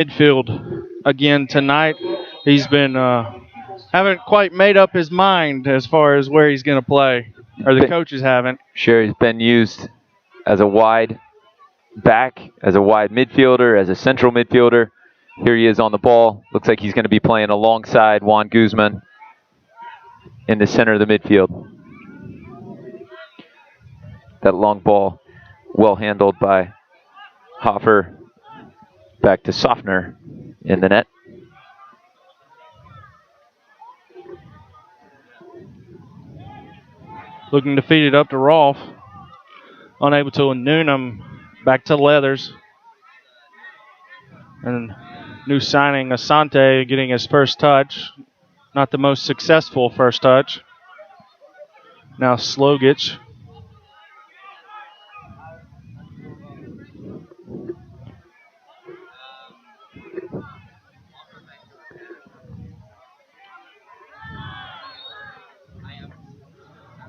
midfield again tonight. He's been haven't quite made up his mind as far as where he's going to play, or the coaches haven't. Sure, he's been used as a wide back, as a wide midfielder, as a central midfielder. Here he is on the ball. Looks like he's going to be playing alongside Juan Guzman in the center of the midfield. That long ball, well handled by Hoffer. Back to Softner in the net. Looking to feed it up to Rolfe. Unable to. Noonan back to Leathers. And new signing Asante getting his first touch. Not the most successful first touch. Now Slogich.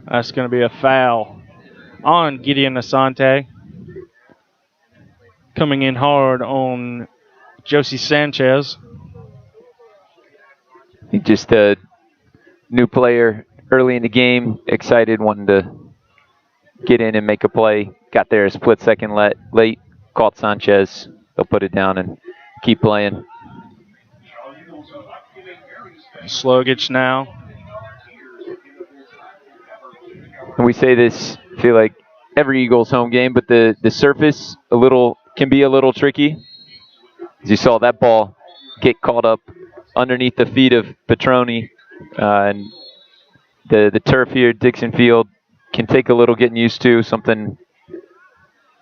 That's going to be a foul on Gideon Asante. Coming in hard on Josie Sanchez. He just a new player early in the game, excited, wanting to get in and make a play. Got there a split second late, caught Sanchez. They'll put it down and keep playing. Slogich now. And we say this, I feel like every Eagles home game, but the surface can be a little tricky. As you saw that ball get caught up underneath the feet of Petroni, and the turf here, Dixon Field, can take a little getting used to. Something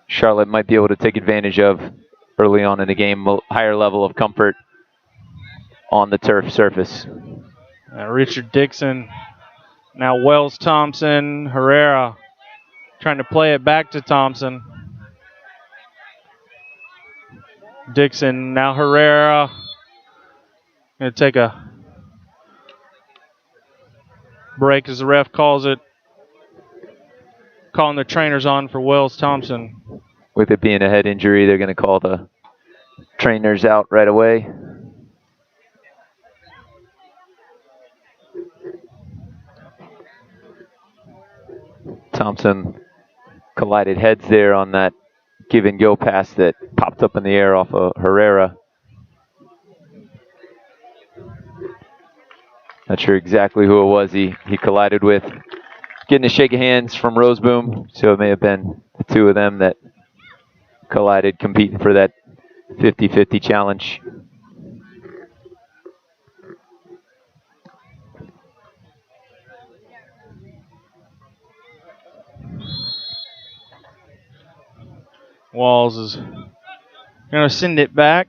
Charlotte might be able to take advantage of early on in the game. A higher level of comfort on the turf surface. Richard Dixon. Now Wells Thompson, Herrera trying to play it back to Thompson. Dixon, now Herrera. Going to take a break as the ref calls it. Calling the trainers on for Wells Thompson. With it being a head injury, they're going to call the trainers out right away. Thompson collided heads there on that give and go pass that popped up in the air off of Herrera. Not sure exactly who it was he collided with. Getting a shake of hands from Roseboom, so it may have been the two of them that collided, competing for that 50-50 challenge. Walls is going to send it back.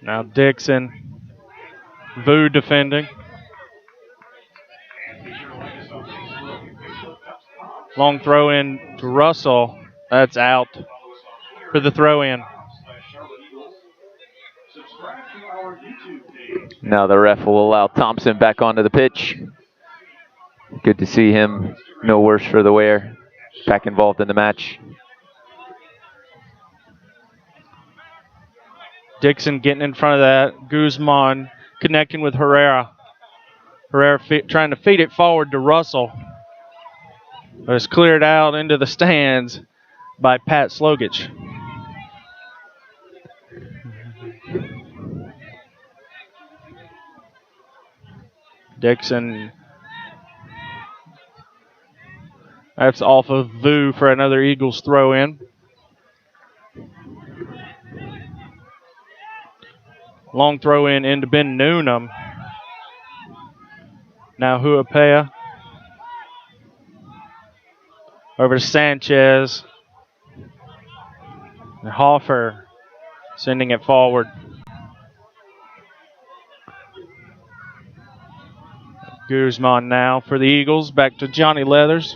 Now Dixon. Vu defending. Long throw in to Russell. That's out for the throw in. Now the ref will allow Thompson back onto the pitch. Good to see him, no worse for the wear, back involved in the match. Dixon getting in front of that. Guzman connecting with Herrera. Herrera trying to feed it forward to Russell. But it's cleared out into the stands by Pat Slogich. Dixon. That's off of Vu for another Eagles throw in. Long throw in into Ben Noonan. Now Huapea. Over to Sanchez. And Hoffer sending it forward. Guzman now for the Eagles. Back to Johnny Leathers.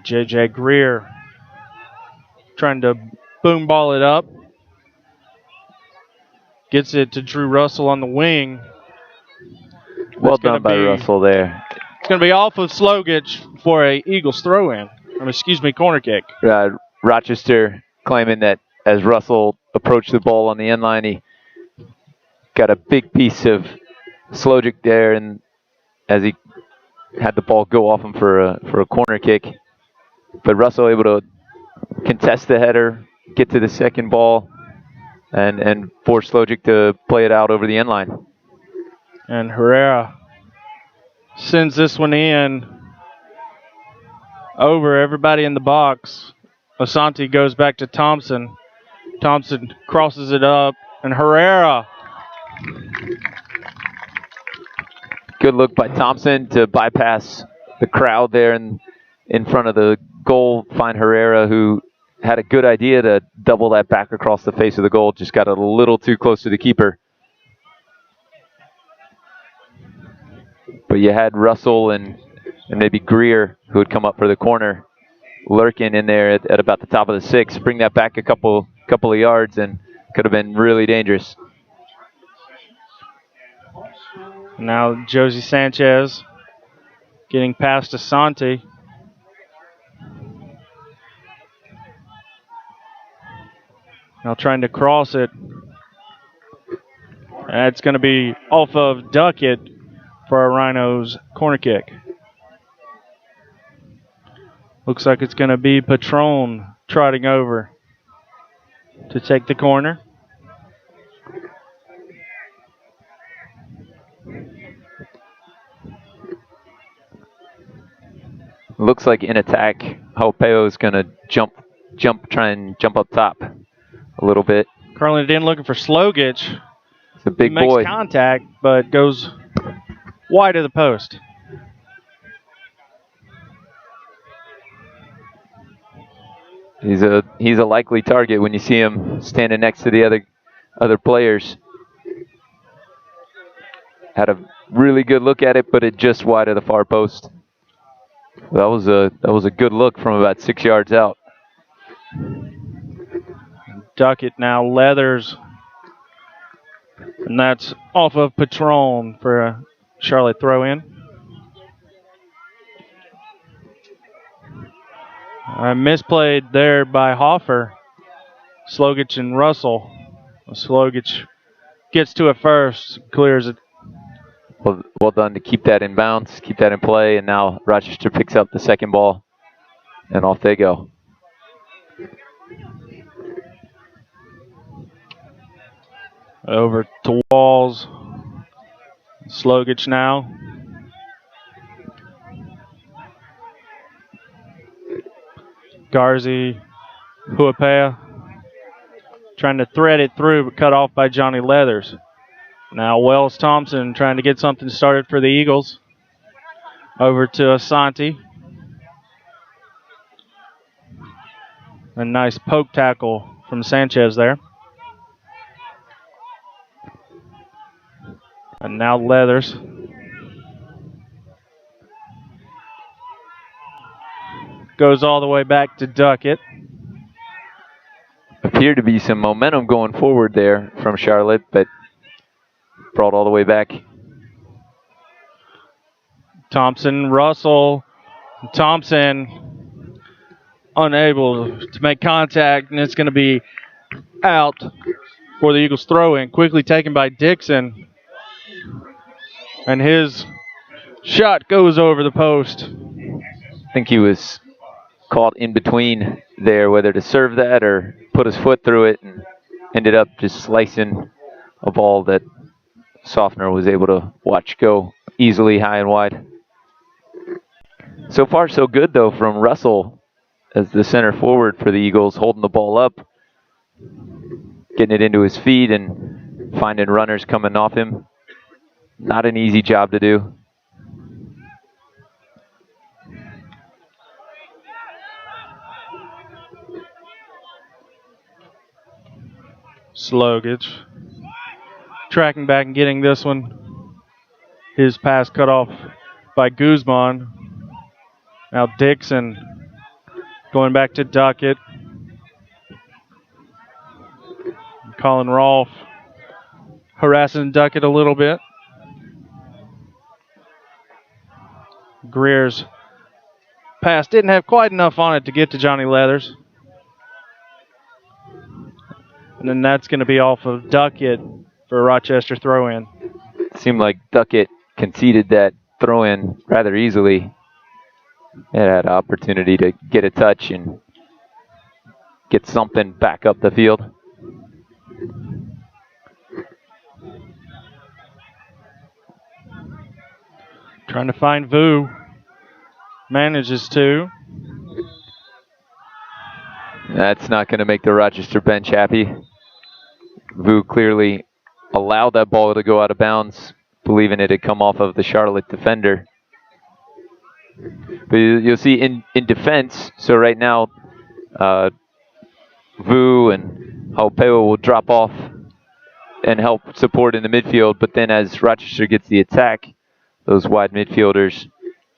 J.J. Greer trying to boom ball it up. Gets it to Drew Russell on the wing. Well done by Russell there. going to be off of Slogich for a Eagles throw-in. Corner kick. Rochester claiming that as Russell approached the ball on the end line, he got a big piece of Slogic there, and as he had the ball go off him for a corner kick. But Russell able to contest the header, get to the second ball, and force Slogic to play it out over the end line. And Herrera sends this one in over everybody in the box. Asante goes back to Thompson. Thompson crosses it up, and Herrera. Good look by Thompson to bypass the crowd there in front of the goal. Find Herrera, who had a good idea to double that back across the face of the goal. Just got a little too close to the keeper. But you had Russell and maybe Greer, who would come up for the corner, lurking in there at about the top of the 6. Bring that back a couple of yards, and could have been really dangerous. Now Josie Sanchez getting past Asante. Now trying to cross it. And it's going to be off of Duckett for a Rhinos corner kick. Looks like it's going to be Patron trotting over to take the corner. Looks like in attack, Hopeo is going to try and jump up top a little bit. Curling it in, looking for Slogich. It's a big boy. Makes contact, but goes wide of the post. He's a likely target when you see him standing next to the other players. Had a really good look at it, but it just wide of the far post. That was a good look from about 6 yards out. Duckett now leathers, and that's off of Patron for a Charlotte throw-in. Misplayed there by Hoffer. Slogich and Russell. Slogich gets to it first, clears it. Well done to keep that in bounds, keep that in play, and now Rochester picks up the second ball, and off they go. Over to Walls. Slogich now. Garzi, Huapea, trying to thread it through, but cut off by Johnny Leathers. Now Wells Thompson trying to get something started for the Eagles. Over to Asante. A nice poke tackle from Sanchez there. And now Leathers. Goes all the way back to Duckett. Appeared to be some momentum going forward there from Charlotte, but brought all the way back. Thompson, Russell, Thompson unable to make contact, and it's going to be out for the Eagles throw-in. Quickly taken by Dixon, and his shot goes over the post. I think he was caught in between there, whether to serve that or put his foot through it, and ended up just slicing a ball that Sofner was able to watch go easily high and wide. So far, so good, though, from Russell as the center forward for the Eagles, holding the ball up, getting it into his feet, and finding runners coming off him. Not an easy job to do. Slogich tracking back and getting this one. His pass cut off by Guzman. Now Dixon going back to Duckett. Colin Rolfe harassing Duckett a little bit. Greer's pass didn't have quite enough on it to get to Johnny Leathers. And then that's going to be off of Duckett for a Rochester throw-in. Seemed like Duckett conceded that throw-in rather easily. It had an opportunity to get a touch and get something back up the field. Trying to find Vu. Manages to. That's not going to make the Rochester bench happy. Vu clearly allowed that ball to go out of bounds, believing it had come off of the Charlotte defender. But you'll see in defense, so right now, Vu and Haupeo will drop off and help support in the midfield, but then as Rochester gets the attack, those wide midfielders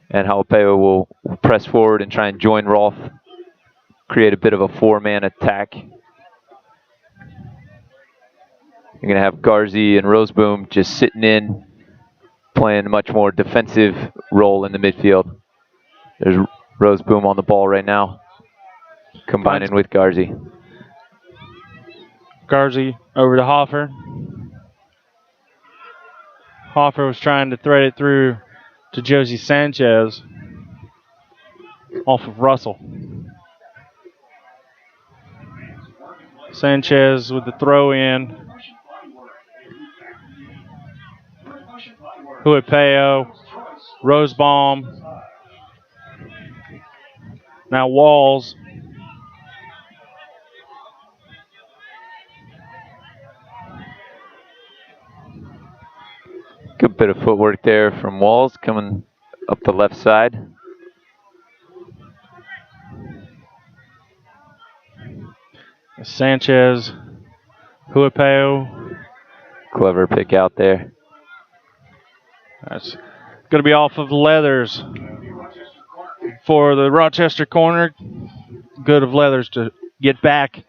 and Haupeo will press forward and try and join Rolf, create a bit of a four-man attack. You're going to have Garzi and Roseboom just sitting in, playing a much more defensive role in the midfield. There's Roseboom on the ball right now, combining with Garzi. Garzi over to Hoffer. Hoffer was trying to thread it through to Josie Sanchez off of Russell. Sanchez with the throw in. Huipeo, Rosebaum. Now Walls. Good bit of footwork there from Walls coming up the left side. Sanchez, Huipeo. Clever pick out there. That's going to be off of Leathers for the Rochester corner. Good of Leathers to get back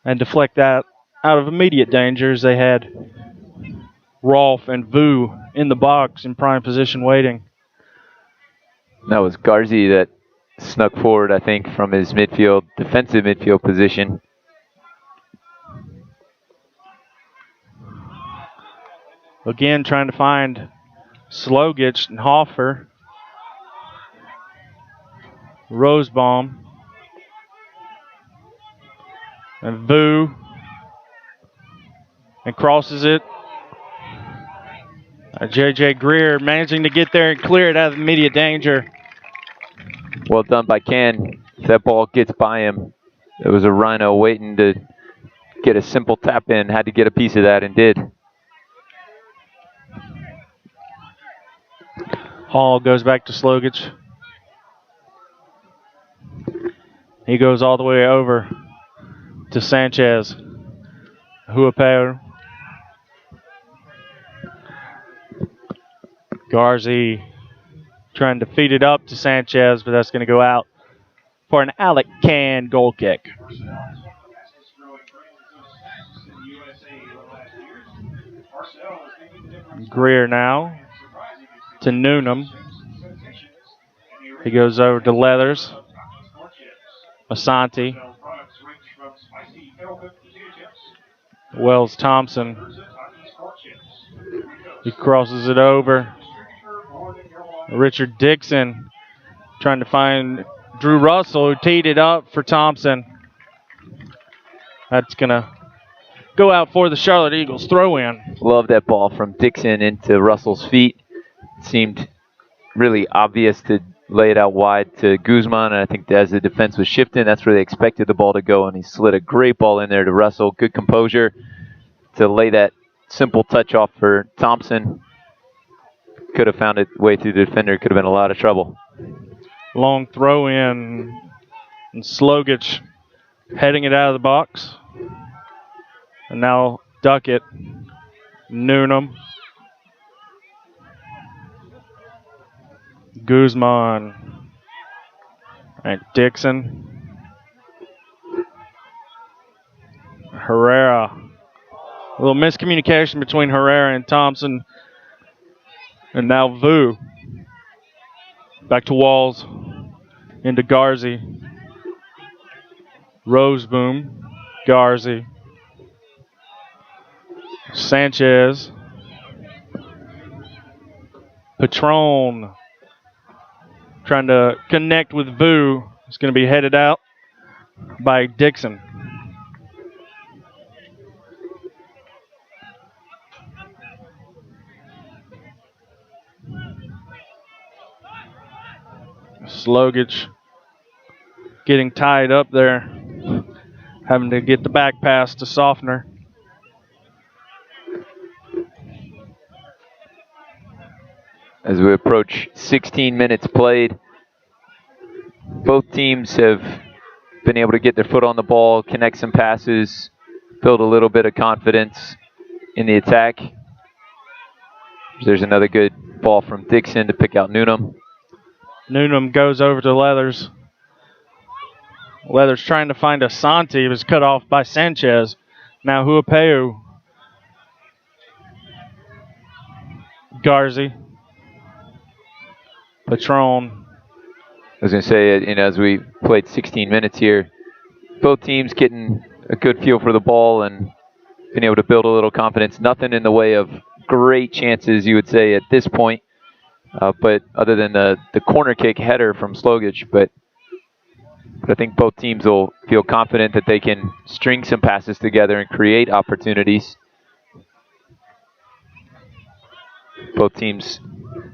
and deflect that out of immediate danger as they had Rolf and Vu in the box in prime position waiting. That was Garzi that snuck forward, I think, from his defensive midfield position. Again, trying to find Slogich and Hoffer. Rosebaum. And Vu. And crosses it. J.J. Greer managing to get there and clear it out of immediate danger. Well done by Ken. If that ball gets by him, it was a Rhino waiting to get a simple tap in. Had to get a piece of that and did. Hall goes back to Slogich. He goes all the way over to Sanchez. Huipeo. Garzi trying to feed it up to Sanchez, but that's going to go out for an Alec Can goal kick. Greer now to Noonan. He goes over to Leathers. Asante. Wells Thompson. He crosses it over. Richard Dixon trying to find Drew Russell, who teed it up for Thompson. That's going to go out for the Charlotte Eagles throw in. Love that ball from Dixon into Russell's feet. It seemed really obvious to lay it out wide to Guzman, and I think as the defense was shifting, that's where they expected the ball to go, and he slid a great ball in there to Russell. Good composure to lay that simple touch off for Thompson. Could have found its way through the defender. Could have been a lot of trouble. Long throw in, and Slogich heading it out of the box. And now Duckett, Noonan, Guzman, and Dixon. Herrera. A little miscommunication between Herrera and Thompson. And now Vu. Back to Walls. Into Garzi. Roseboom. Garzi. Sanchez. Patron. Trying to connect with Vu. It's going to be headed out by Dixon. Slogich getting tied up there. Having to get the back pass to Softener. As we approach 16 minutes played, both teams have been able to get their foot on the ball, connect some passes, build a little bit of confidence in the attack. There's another good ball from Dixon to pick out Newnham. Newnham goes over to Leathers. Leathers trying to find Asante. He was cut off by Sanchez. Now Huapeu. Garzi. Patron. I was going to say, as we played 16 minutes here, both teams getting a good feel for the ball and being able to build a little confidence. Nothing in the way of great chances, you would say, at this point. But other than the corner kick header from Slogich, but I think both teams will feel confident that they can string some passes together and create opportunities. Both teams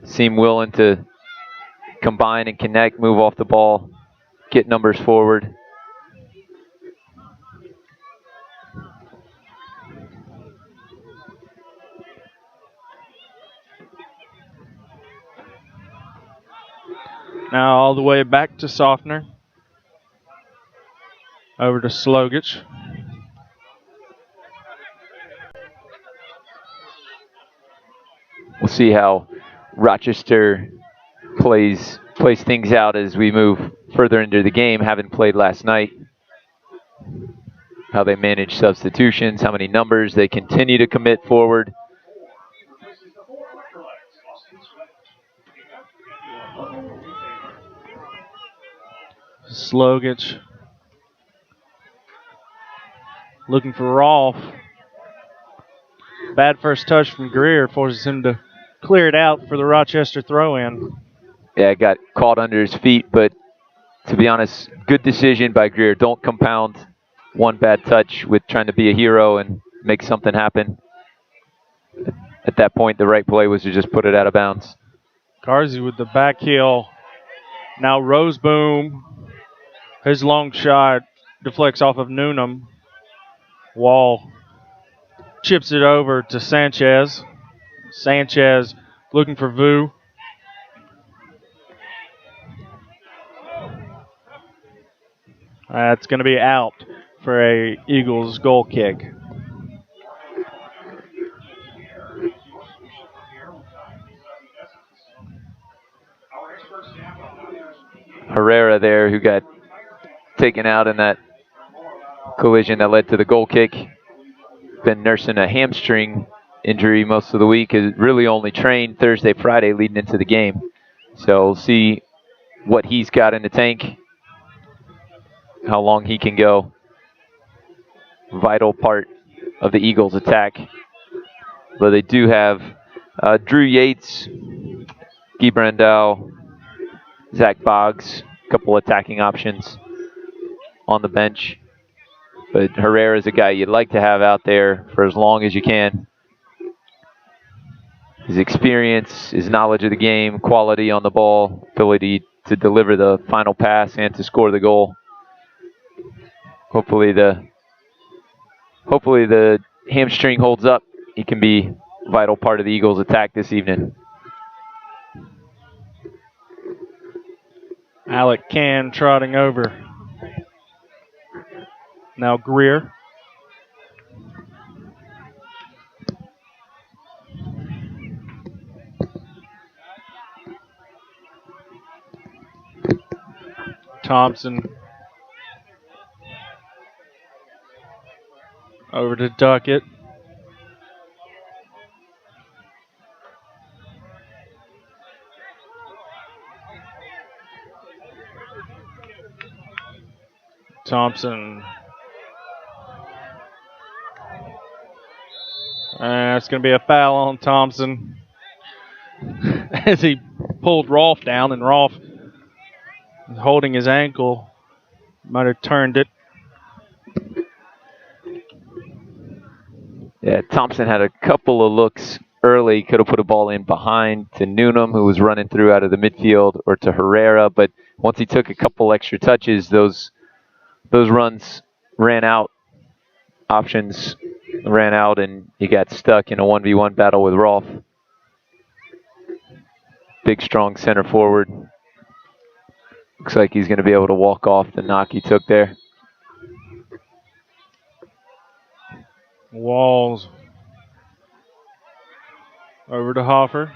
seem willing to combine and connect, move off the ball, get numbers forward. Now all the way back to Softener. Over to Slogich. We'll see how Rochester plays things out as we move further into the game. Haven't played last night. How they manage substitutions, how many numbers they continue to commit forward. Slogich. Looking for Rolfe. Bad first touch from Greer forces him to clear it out for the Rochester throw-in. Yeah, it got caught under his feet, but to be honest, good decision by Greer. Don't compound one bad touch with trying to be a hero and make something happen. At that point, the right play was to just put it out of bounds. Garzi with the back heel. Now Roseboom. His long shot deflects off of Newnham. Wall chips it over to Sanchez. Sanchez looking for Vu. That's going to be out for a Eagles goal kick. Herrera there, who got taken out in that collision that led to the goal kick. Been nursing a hamstring injury most of the week. Has really only trained Thursday, Friday leading into the game. So we'll see what he's got in the tank, how long he can go. Vital part of the Eagles' attack. But they do have Drew Yates, Guy Brandau, Zach Boggs, a couple attacking options on the bench. But Herrera is a guy you'd like to have out there for as long as you can. His experience, his knowledge of the game, quality on the ball, ability to deliver the final pass and to score the goal. Hopefully the hamstring holds up. He can be a vital part of the Eagles' attack this evening. Alec Can trotting over. Now Greer. Thompson. Over to Duckett. Thompson. It's going to be a foul on Thompson as he pulled Rolfe down, and Rolfe, holding his ankle, might have turned it. Yeah, Thompson had a couple of looks early. Could have put a ball in behind to Newnham, who was running through out of the midfield, or to Herrera. But once he took a couple extra touches, those runs ran out. Options ran out, and he got stuck in a 1v1 battle with Rolfe. Big, strong center forward. Looks like he's going to be able to walk off the knock he took there. Walls over to Hoffer.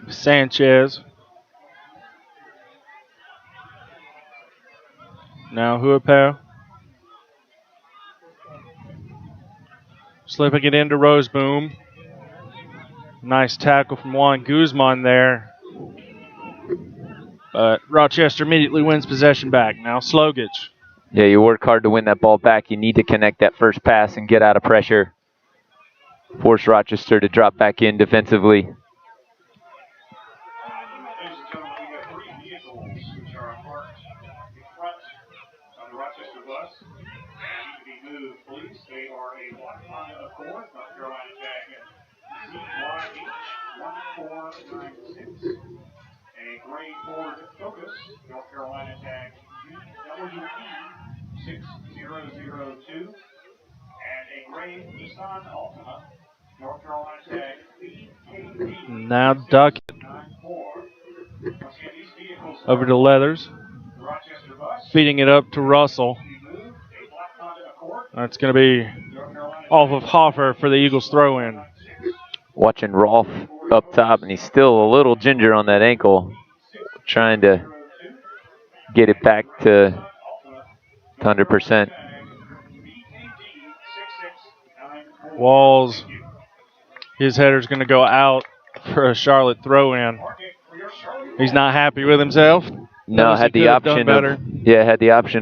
Sanchez. Now Huapao. Slipping it into Roseboom. Nice tackle from Juan Guzman there. But Rochester immediately wins possession back. Now Slogich. Yeah, you work hard to win that ball back. You need to connect that first pass and get out of pressure. Force Rochester to drop back in defensively. A gray Ford Focus, North Carolina tag WE6002, and a gray Nissan Altima, North Carolina tag BKD. Now Duckett over to Leathers, feeding it up to Russell. That's going to be off of Hoffer for the Eagles throw-in. Watching Rolfe up top, and he's still a little ginger on that ankle, trying to get it back to 100%. Walls, his header's going to go out for a Charlotte throw-in. He's not happy with himself. No, had the option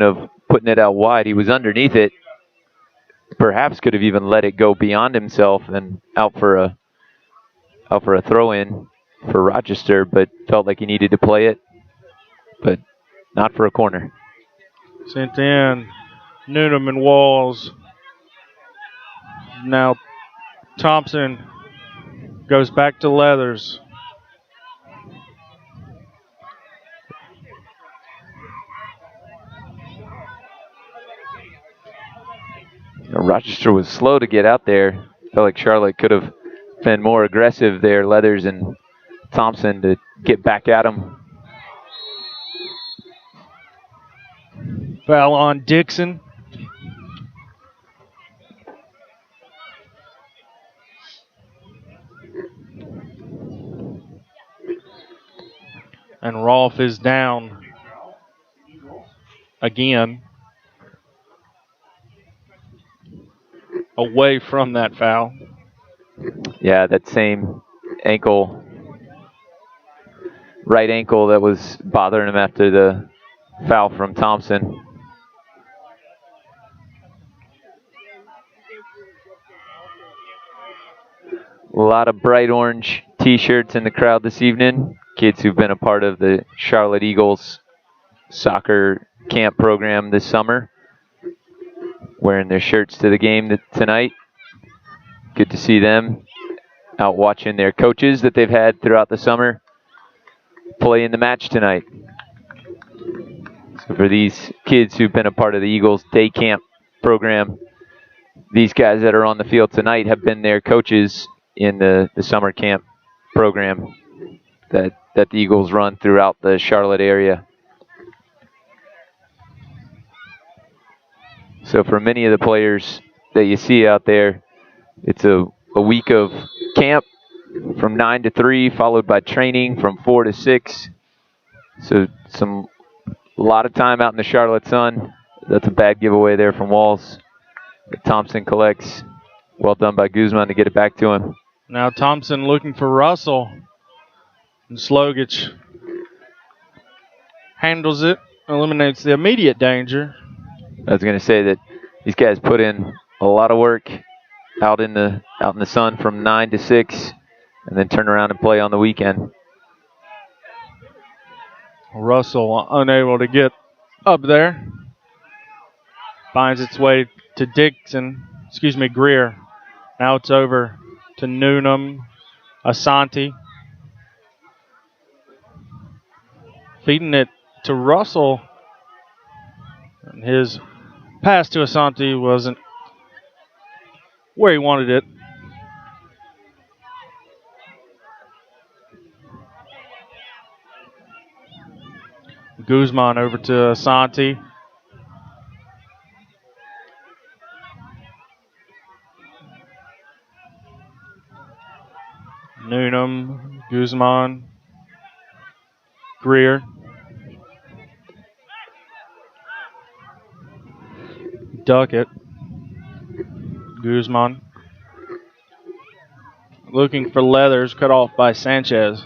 of putting it out wide. He was underneath it. Perhaps could have even let it go beyond himself and out for a throw-in for Rochester, but felt like he needed to play it, but not for a corner. Sent in Newnham and Walls. Now Thompson goes back to Leathers. Rochester was slow to get out there. Felt like Charlotte could have been more aggressive there, Leathers and Thompson, to get back at him. Foul on Dixon. And Rolfe is down again. Away from that foul. Yeah, that same ankle, right ankle that was bothering him after the foul from Thompson. A lot of bright orange t-shirts in the crowd this evening. Kids who've been a part of the Charlotte Eagles soccer camp program this summer, wearing their shirts to the game tonight. Good to see them out watching their coaches that they've had throughout the summer play in the match tonight. So for these kids who've been a part of the Eagles day camp program, these guys that are on the field tonight have been their coaches in the summer camp program that the Eagles run throughout the Charlotte area. So for many of the players that you see out there, it's a week of camp from 9 to 3, followed by training from 4 to 6. So a lot of time out in the Charlotte sun. That's a bad giveaway there from Walls. But Thompson collects. Well done by Guzman to get it back to him. Now Thompson looking for Russell. And Slogich handles it eliminates the immediate danger. I was going to say that these guys put in a lot of work out in the sun from 9 to 6, and then turn around and play on the weekend. Russell unable to get up there. Finds its way to Greer. Now it's over to Noonan, Asante. Feeding it to Russell. And his pass to Asante wasn't where he wanted it. Guzman over to Asante. Noonan, Guzman, Greer. Duckett. Guzman. Looking for Leathers, cut off by Sanchez.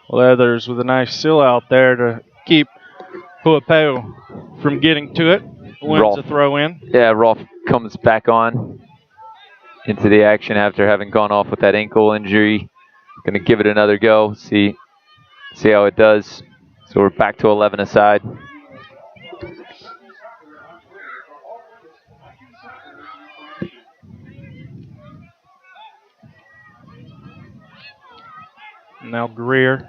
Leathers with a nice seal out there to keep Huapeo from getting to it. Wins the throw in. Yeah, Rolf comes back on into the action after having gone off with that ankle injury. Going to give it another go, see how it does. So we're back to 11 aside. Now Greer.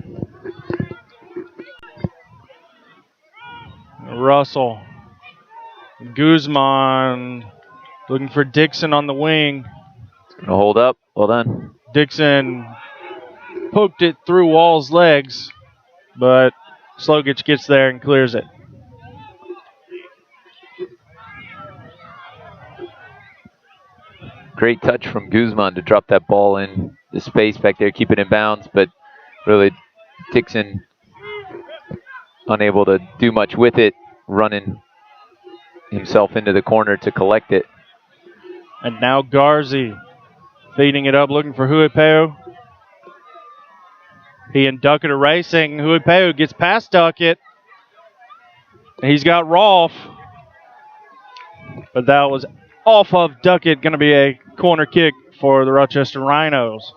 Russell. Guzman looking for Dixon on the wing. Going to hold up. Well done. Dixon poked it through Wall's legs, but Slogich gets there and clears it. Great touch from Guzman to drop that ball in the space back there, keep it in bounds, but really Dixon unable to do much with it, running himself into the corner to collect it. And now Garzi feeding it up, looking for Huapeo. He and Duckett are racing. Huapeo gets past Duckett. He's got Rolf. But that was off of Duckett, going to be a corner kick for the Rochester Rhinos.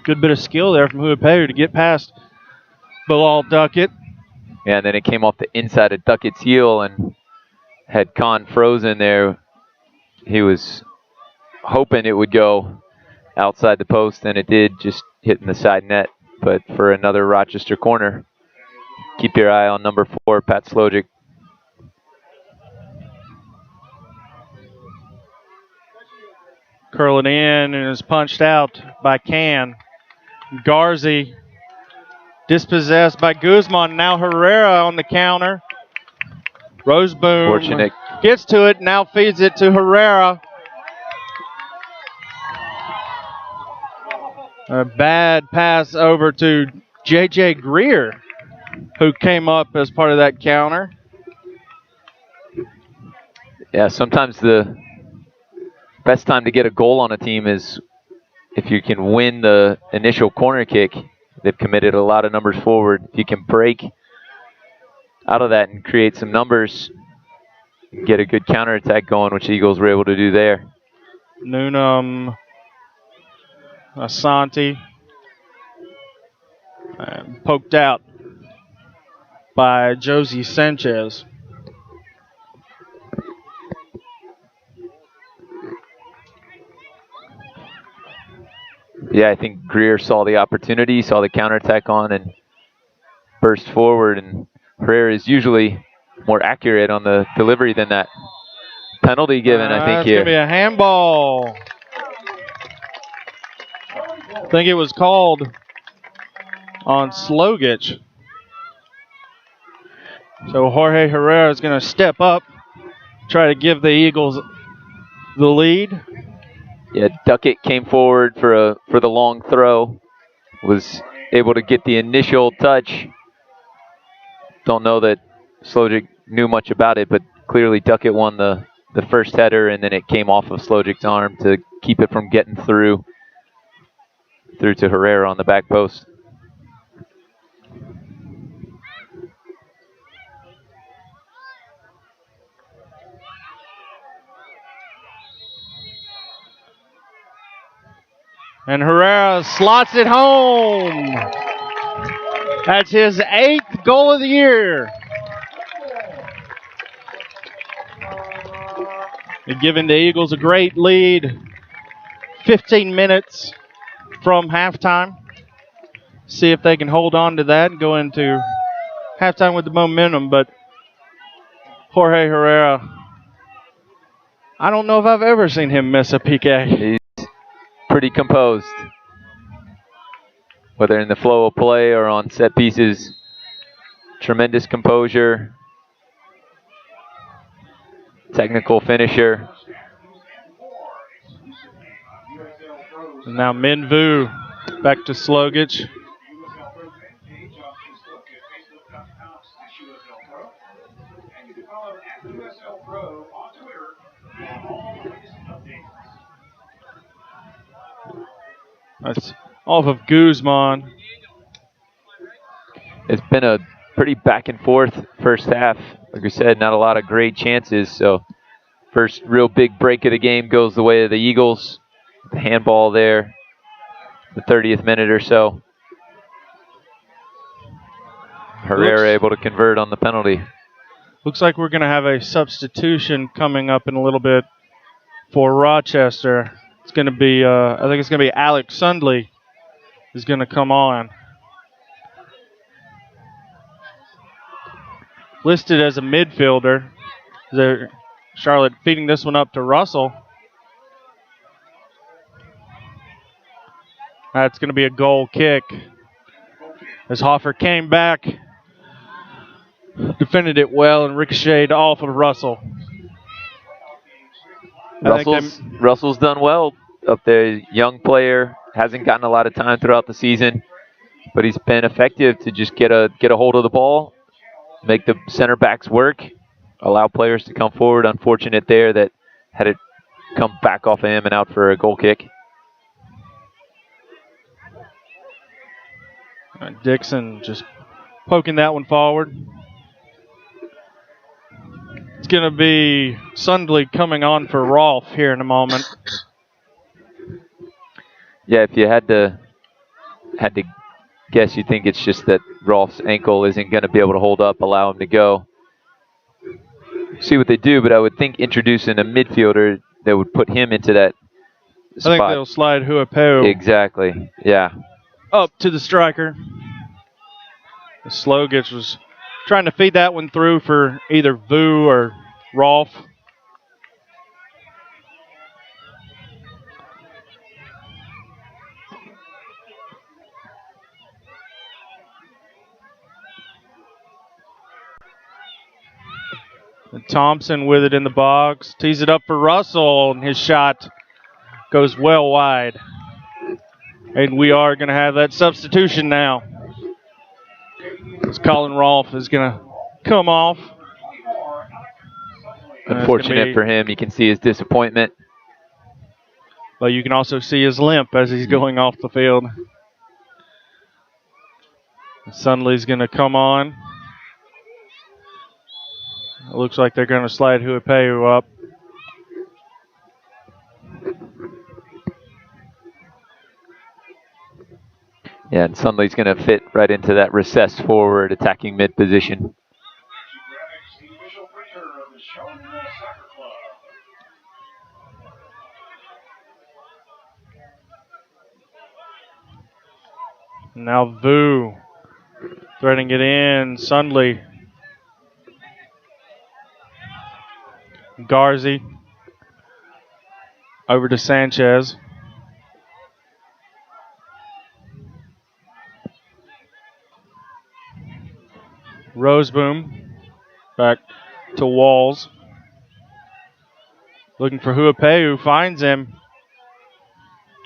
Good bit of skill there from Huapeo to get past Bilal Duckett. Yeah, and then it came off the inside of Duckett's heel and had Khan frozen there. He was hoping it would go outside the post, and it did, just hitting the side net. But for another Rochester corner, keep your eye on number 4, Pat Slogic. Curl it in and is punched out by Can. Garzi dispossessed by Guzman. Now Herrera on the counter. Roseboom Fortunate. Gets to it, now feeds it to Herrera. A bad pass over to J.J. Greer, who came up as part of that counter. Yeah, sometimes the best time to get a goal on a team is if you can win the initial corner kick. They've committed a lot of numbers forward. If you can break out of that and create some numbers, get a good counterattack going, which the Eagles were able to do there. Noonan, Asante, poked out by Josie Sanchez. Yeah, I think Greer saw the opportunity, saw the counterattack on, and burst forward. And Herrera is usually more accurate on the delivery than that. Penalty given, I think, here. It's going to be a handball. I think it was called on Slogich. So Jorge Herrera is going to step up, try to give the Eagles the lead. Yeah, Duckett came forward for the long throw, was able to get the initial touch. Don't know that Slogic knew much about it, but clearly Duckett won the first header, and then it came off of Slogic's arm to keep it from getting through to Herrera on the back post. And Herrera slots it home. That's his 8th goal of the year. And giving the Eagles a great lead. 15 minutes from halftime. See if they can hold on to that and go into halftime with the momentum. But Jorge Herrera, I don't know if I've ever seen him miss a PK. He's pretty composed. Whether in the flow of play or on set pieces, tremendous composure, technical finisher. And now Minvu back to Slogich. That's off of Guzman. It's been a pretty back and forth first half. Like I said, not a lot of great chances. So first real big break of the game goes the way of the Eagles. The handball there, the 30th minute or so. Herrera able to convert on the penalty. Looks like we're going to have a substitution coming up in a little bit for Rochester. It's going to be, I think it's going to be Alex Sundley is going to come on. Listed as a midfielder. Charlotte feeding this one up to Russell. That's going to be a goal kick. As Hoffer came back, defended it well, and ricocheted off of Russell. Russell's done well up there. Young player, hasn't gotten a lot of time throughout the season, but he's been effective to just get a hold of the ball, make the center backs work, allow players to come forward. Unfortunate there that had it come back off of him and out for a goal kick. Dixon just poking that one forward. It's going to be Sundley coming on for Rolfe here in a moment. Yeah, if you had to guess, you think it's just that Rolfe's ankle isn't going to be able to hold up, allow him to go. See what they do, but I would think introducing a midfielder that would put him into that spot. I think they'll slide Huapeu. Exactly, yeah. Up to the striker. Slogich was trying to feed that one through for either Vu or Rolfe. And Thompson with it in the box. Tees it up for Russell, and his shot goes well wide. And we are going to have that substitution now. As Colin Rolfe is going to come off. Unfortunate for him. You can see his disappointment. But you can also see his limp as he's going off the field. Sundley's going to come on. It looks like they're going to slide Huapeu up. Yeah, and Sundley's going to fit right into that recessed forward attacking mid position. Now Vu threading it in. Sundley. Garzi. Over to Sanchez. Roseboom back to Walls. Looking for Huapeu, finds him.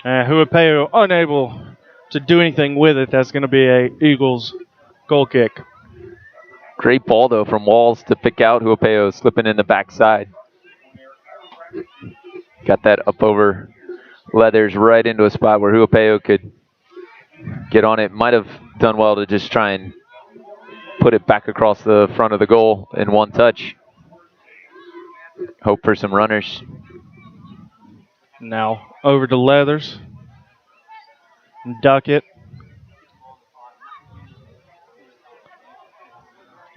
And Huapeu unable to do anything with it. That's going to be a Eagles goal kick. Great ball, though, from Walls to pick out Huapeu slipping in the backside. Got that up over Leathers right into a spot where Huapeo could get on it. Might have done well to just try and put it back across the front of the goal in one touch. Hope for some runners. Now over to Leathers. Duckett.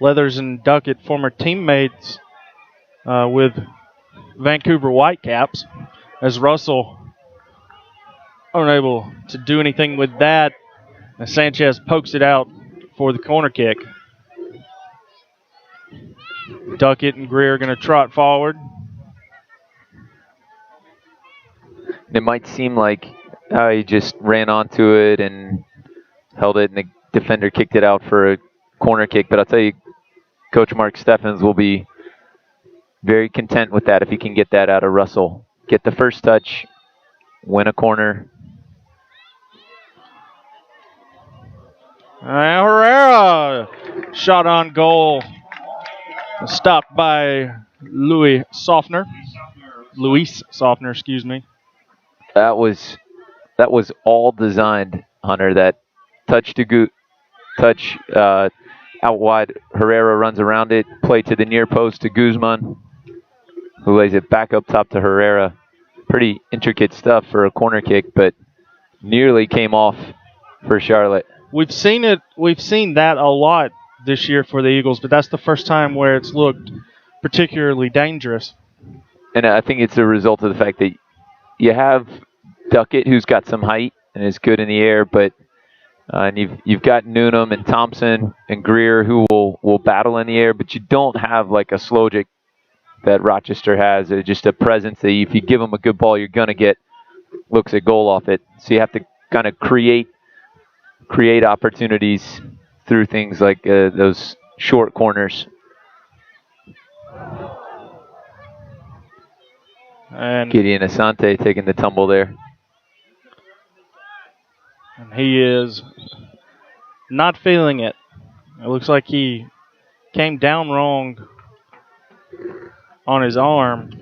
Leathers and Duckett, former teammates with Vancouver Whitecaps, as Russell unable to do anything with that. And Sanchez pokes it out for the corner kick. Duckett and Greer are going to trot forward. It might seem like he just ran onto it and held it, and the defender kicked it out for a corner kick. But I'll tell you, Coach Mark Steffens will be very content with that if he can get that out of Russell. Get the first touch, win a corner. Herrera shot on goal. Stopped by Luis Softner, excuse me. That was all designed, Hunter. That touch out wide. Herrera runs around it. Play to the near post to Guzman, who lays it back up top to Herrera. Pretty intricate stuff for a corner kick, but nearly came off for Charlotte. We've seen that a lot this year for the Eagles, but that's the first time where it's looked particularly dangerous. And I think it's a result of the fact that you have Duckett, who's got some height and is good in the air, but and you've got Noonan and Thompson and Greer who will battle in the air, but you don't have like a Slojic that Rochester has. Just a presence that if you give them a good ball, you're gonna get looks at goal off it. So you have to kind of create opportunities through things like those short corners. And Gideon Asante taking the tumble there. And he is not feeling it. It looks like he came down wrong on his arm.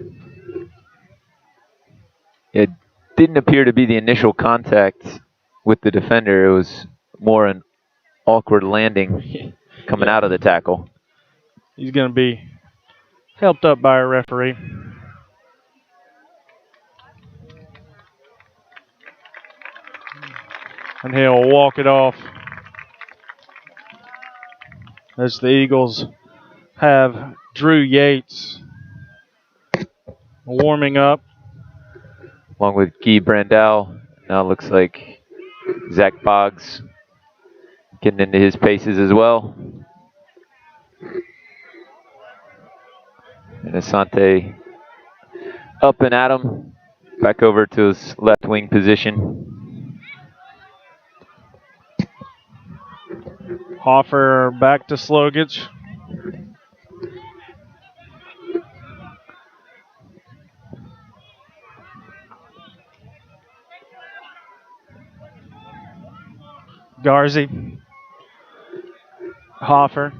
It didn't appear to be the initial contact with the defender. It was more an awkward landing coming out of the tackle. He's going to be helped up by a referee. And he'll walk it off as the Eagles have Drew Yates warming up. Along with Guy Brandau. Now it looks like Zach Boggs getting into his paces as well. And Asante up and at him. Back over to his left wing position. Hoffer back to Slogich. Garzi. Hoffer.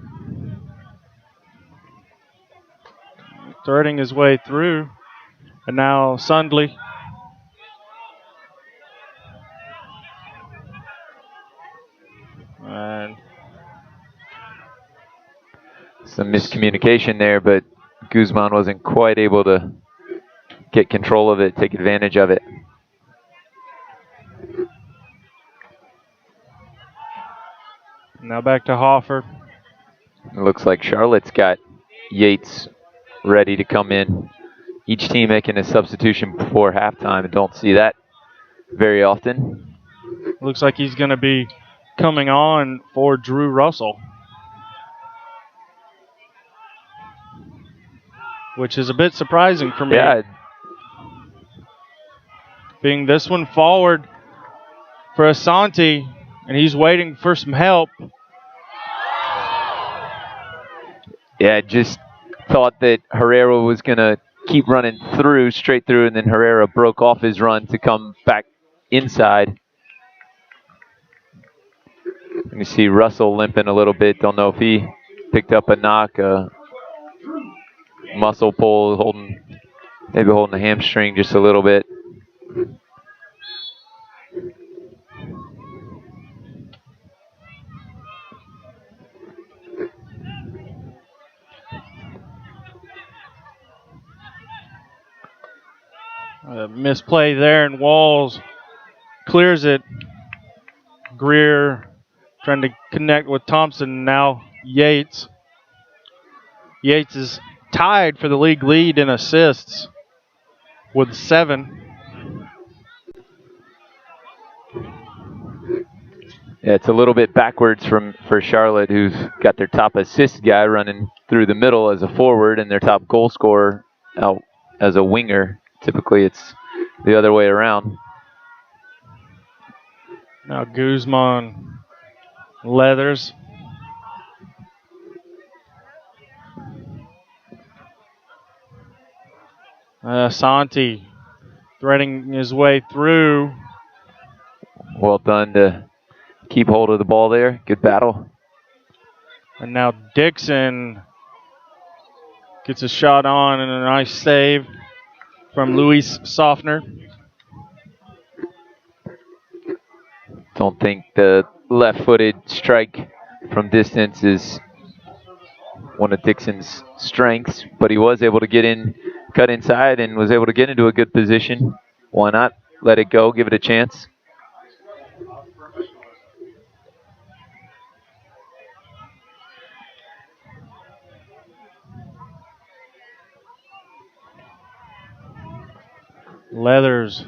Threading his way through. And now Sundley. And some miscommunication there, but Guzman wasn't quite able to get control of it, take advantage of it. now back to Hoffer. It looks like Charlotte's got Yates ready to come in. Each team making a substitution before halftime, and don't see that very often. Looks like he's going to be coming on for Drew Russell, which is a bit surprising for me. Yeah. Being this one forward for Asante, and he's waiting for some help. Yeah, just thought that Herrera was going to keep running straight through, and then Herrera broke off his run to come back inside. You see Russell limping a little bit. Don't know if he picked up a knock, a muscle pull, maybe holding the hamstring just a little bit. Misplay there, and Walls clears it. Greer trying to connect with Thompson. Now Yates. Yates is tied for the league lead in assists with 7. Yeah, it's a little bit backwards for Charlotte, who's got their top assist guy running through the middle as a forward and their top goal scorer out as a winger. Typically, it's the other way around. Now Guzman, Leathers. Santi threading his way through. Well done to keep hold of the ball there. Good battle. And now Dixon gets a shot on and a nice save from Luis Softner. Don't think the left-footed strike from distance is one of Dixon's strengths, but he was able to get in, cut inside, and was able to get into a good position. Why not let it go, give it a chance? Leathers.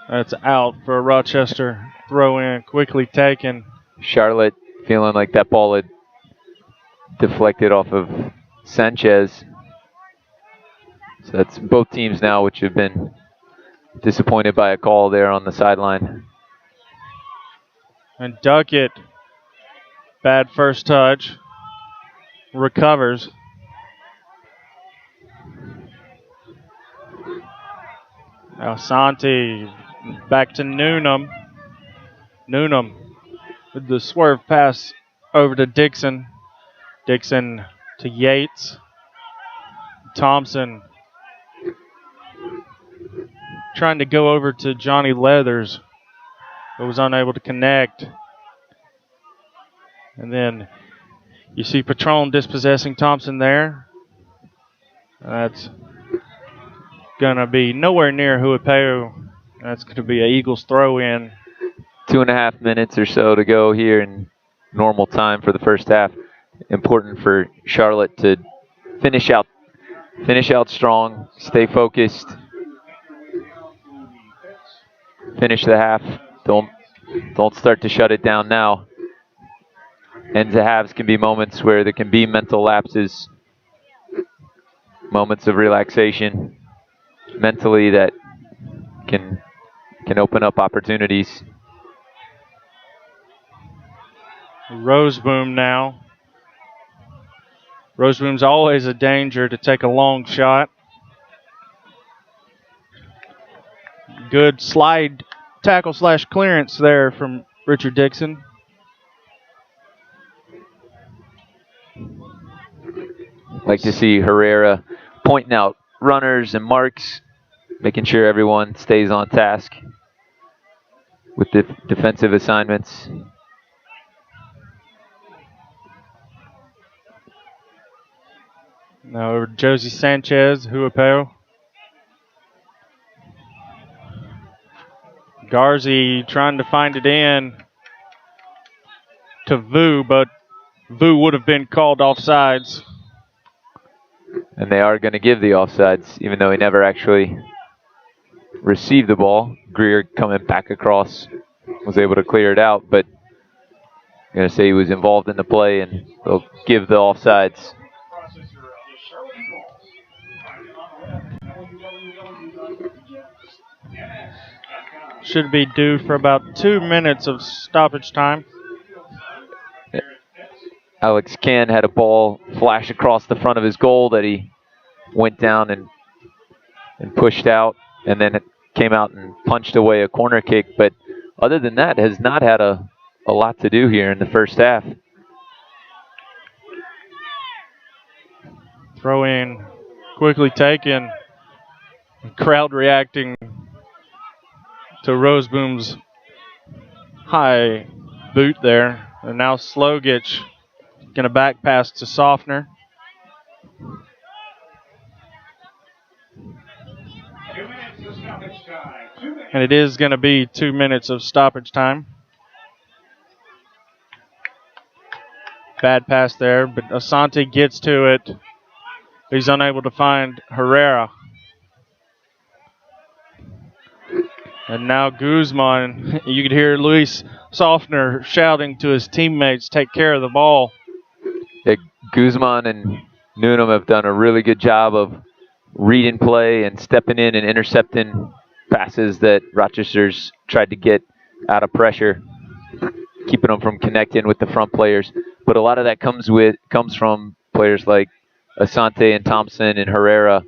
That's out for a Rochester throw in, quickly taken. Charlotte feeling like that ball had deflected off of Sanchez. So that's both teams now which have been disappointed by a call there on the sideline. And Duckett, bad first touch, recovers. Now Santi back to Noonan. Noonan with the swerve pass over to Dixon. Dixon to Yates. Thompson trying to go over to Johnny Leathers, but was unable to connect. And then you see Patron dispossessing Thompson there. That's going to be nowhere near Huapeu. That's going to be an Eagles throw in. 2.5 minutes or so to go here in normal time for the first half. Important for Charlotte to finish out strong, stay focused, finish the half. Don't start to shut it down now. Ends of halves can be moments where there can be mental lapses, moments of relaxation mentally that can open up opportunities. Roseboom now. Roseboom's always a danger to take a long shot. Good slide tackle / clearance there from Richard Dixon. Like to see Herrera pointing out runners and marks, making sure everyone stays on task with the defensive assignments. Now over to Josie Sanchez, Huapeu. Garzi trying to find it in to Vu, but Vu would have been called offsides. And they are going to give the offsides, even though he never actually received the ball. Greer coming back across was able to clear it out, but I'm going to say he was involved in the play, and they'll give the offsides. Should be due for about 2 minutes of stoppage time. Alex Can had a ball flash across the front of his goal that he went down and pushed out, and then it came out and punched away a corner kick. But other than that, has not had a lot to do here in the first half. Throw in, quickly taken. Crowd reacting to Roseboom's high boot there. And now Slogich going to back pass to Softner. 2 minutes of stoppage time. 2 minutes. And it is going to be 2 minutes of stoppage time. Bad pass there, but Asante gets to it. He's unable to find Herrera. And now Guzman, you could hear Luis Softner shouting to his teammates, take care of the ball. Yeah, Guzman and Newnham have done a really good job of reading play and stepping in and intercepting passes that Rochester's tried to get out of pressure, keeping them from connecting with the front players. But a lot of that comes from players like Asante and Thompson and Herrera,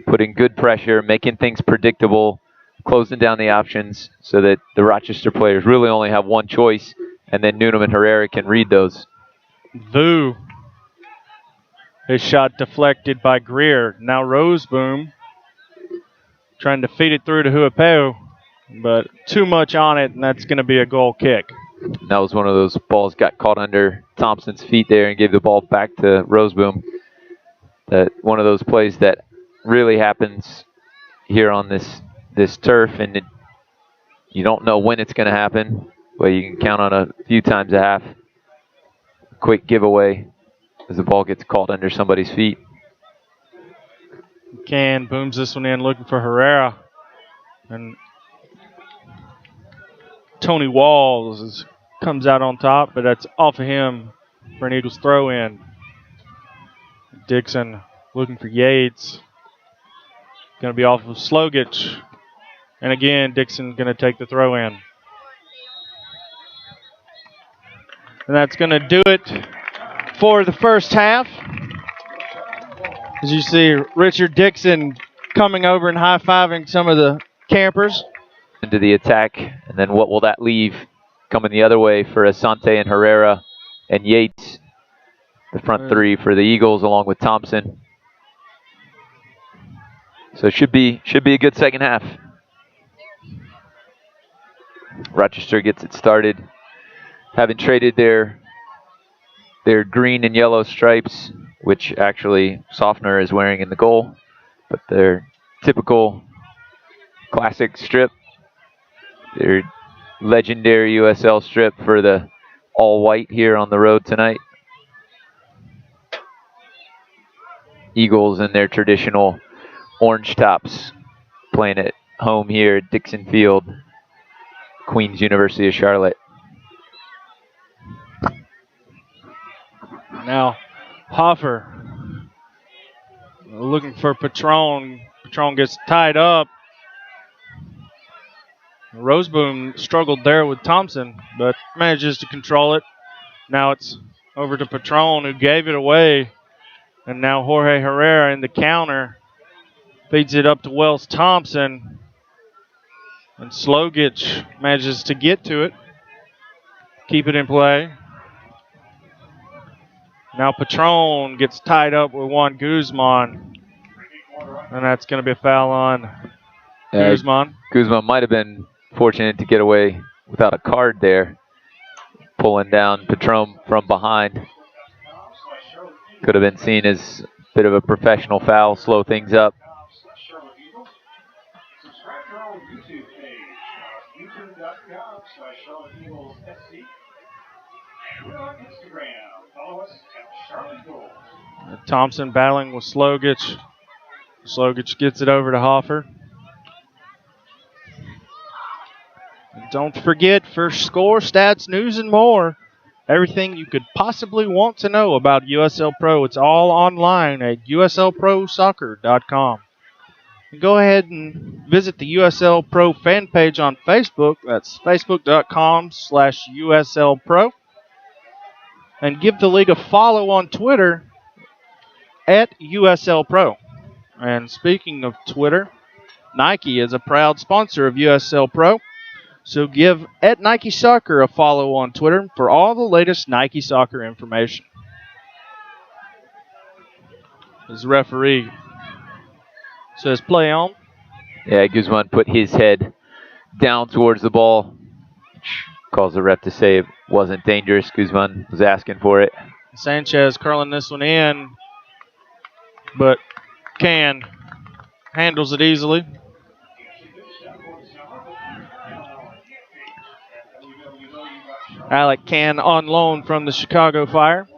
putting good pressure, making things predictable, closing down the options so that the Rochester players really only have one choice, and then Newnham and Herrera can read those. Vu. His shot deflected by Greer. Now Roseboom trying to feed it through to Huapeu, but too much on it, and that's going to be a goal kick. That was one of those balls got caught under Thompson's feet there and gave the ball back to Roseboom. That one of those plays that really happens here on this turf, and you don't know when it's going to happen, but you can count on a few times a half. Quick giveaway as the ball gets caught under somebody's feet. Can booms this one in, looking for Herrera. And Tony Walls comes out on top, but that's off of him for an Eagles throw in. Dixon looking for Yates. Going to be off of Slogich. And again, Dixon going to take the throw in. And that's going to do it for the first half. As you see, Richard Dixon coming over and high-fiving some of the campers. Into the attack, and then what will that leave coming the other way for Asante and Herrera and Yates? The front three for the Eagles along with Thompson. So it should be a good second half. Rochester gets it started, having traded their green and yellow stripes, which actually Softner is wearing in the goal, but their typical classic strip, their legendary USL strip for the all white here on the road tonight. Eagles in their traditional orange tops, playing at home here at Dixon Field, Queen's University of Charlotte. Now, Hoffer looking for Patron. Patron gets tied up. Roseboom struggled there with Thompson, but manages to control it. Now it's over to Patron, who gave it away. And now Jorge Herrera in the counter feeds it up to Wells Thompson. And Slogich manages to get to it, keep it in play. Now Patron gets tied up with Juan Guzman. And that's going to be a foul on Guzman. Guzman might have been fortunate to get away without a card there, pulling down Patron from behind. Could have been seen as a bit of a professional foul, slow things up. Subscribe to our YouTube page, youtube.com/CharlotteEaglesSC. And we're on Instagram. Follow us at Charlotte Eagles. Thompson battling with Slogich. Slogich gets it over to Hoffer. And don't forget, for score, stats, news, and more, everything you could possibly want to know about USL Pro, it's all online at uslprosoccer.com. And go ahead and visit the USL Pro fan page on Facebook. That's facebook.com/USL Pro. And give the league a follow on Twitter at USL Pro. And speaking of Twitter, Nike is a proud sponsor of USL Pro. So give at Nike Soccer a follow on Twitter for all the latest Nike Soccer information. As the referee says play on. Yeah, Guzman put his head down towards the ball. Calls the ref to say it wasn't dangerous. Guzman was asking for it. Sanchez curling this one in, but Can handles it easily. Alec Can on loan from the Chicago Fire.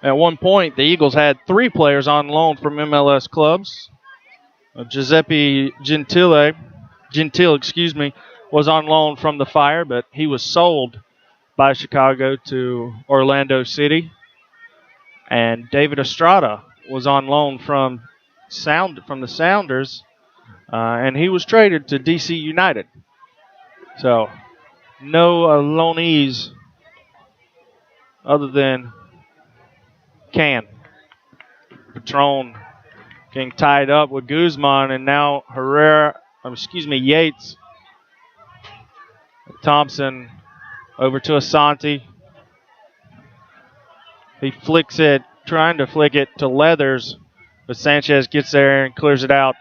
At one point, the Eagles had 3 players on loan from MLS clubs. Giuseppe Gentile, was on loan from the Fire, but he was sold by Chicago to Orlando City. And David Estrada was on loan from the Sounders, and he was traded to DC United. So, no loanees other than Can. Patron getting tied up with Guzman, and now Yates. Thompson over to Asante. He trying to flick it to Leathers, but Sanchez gets there and clears it out.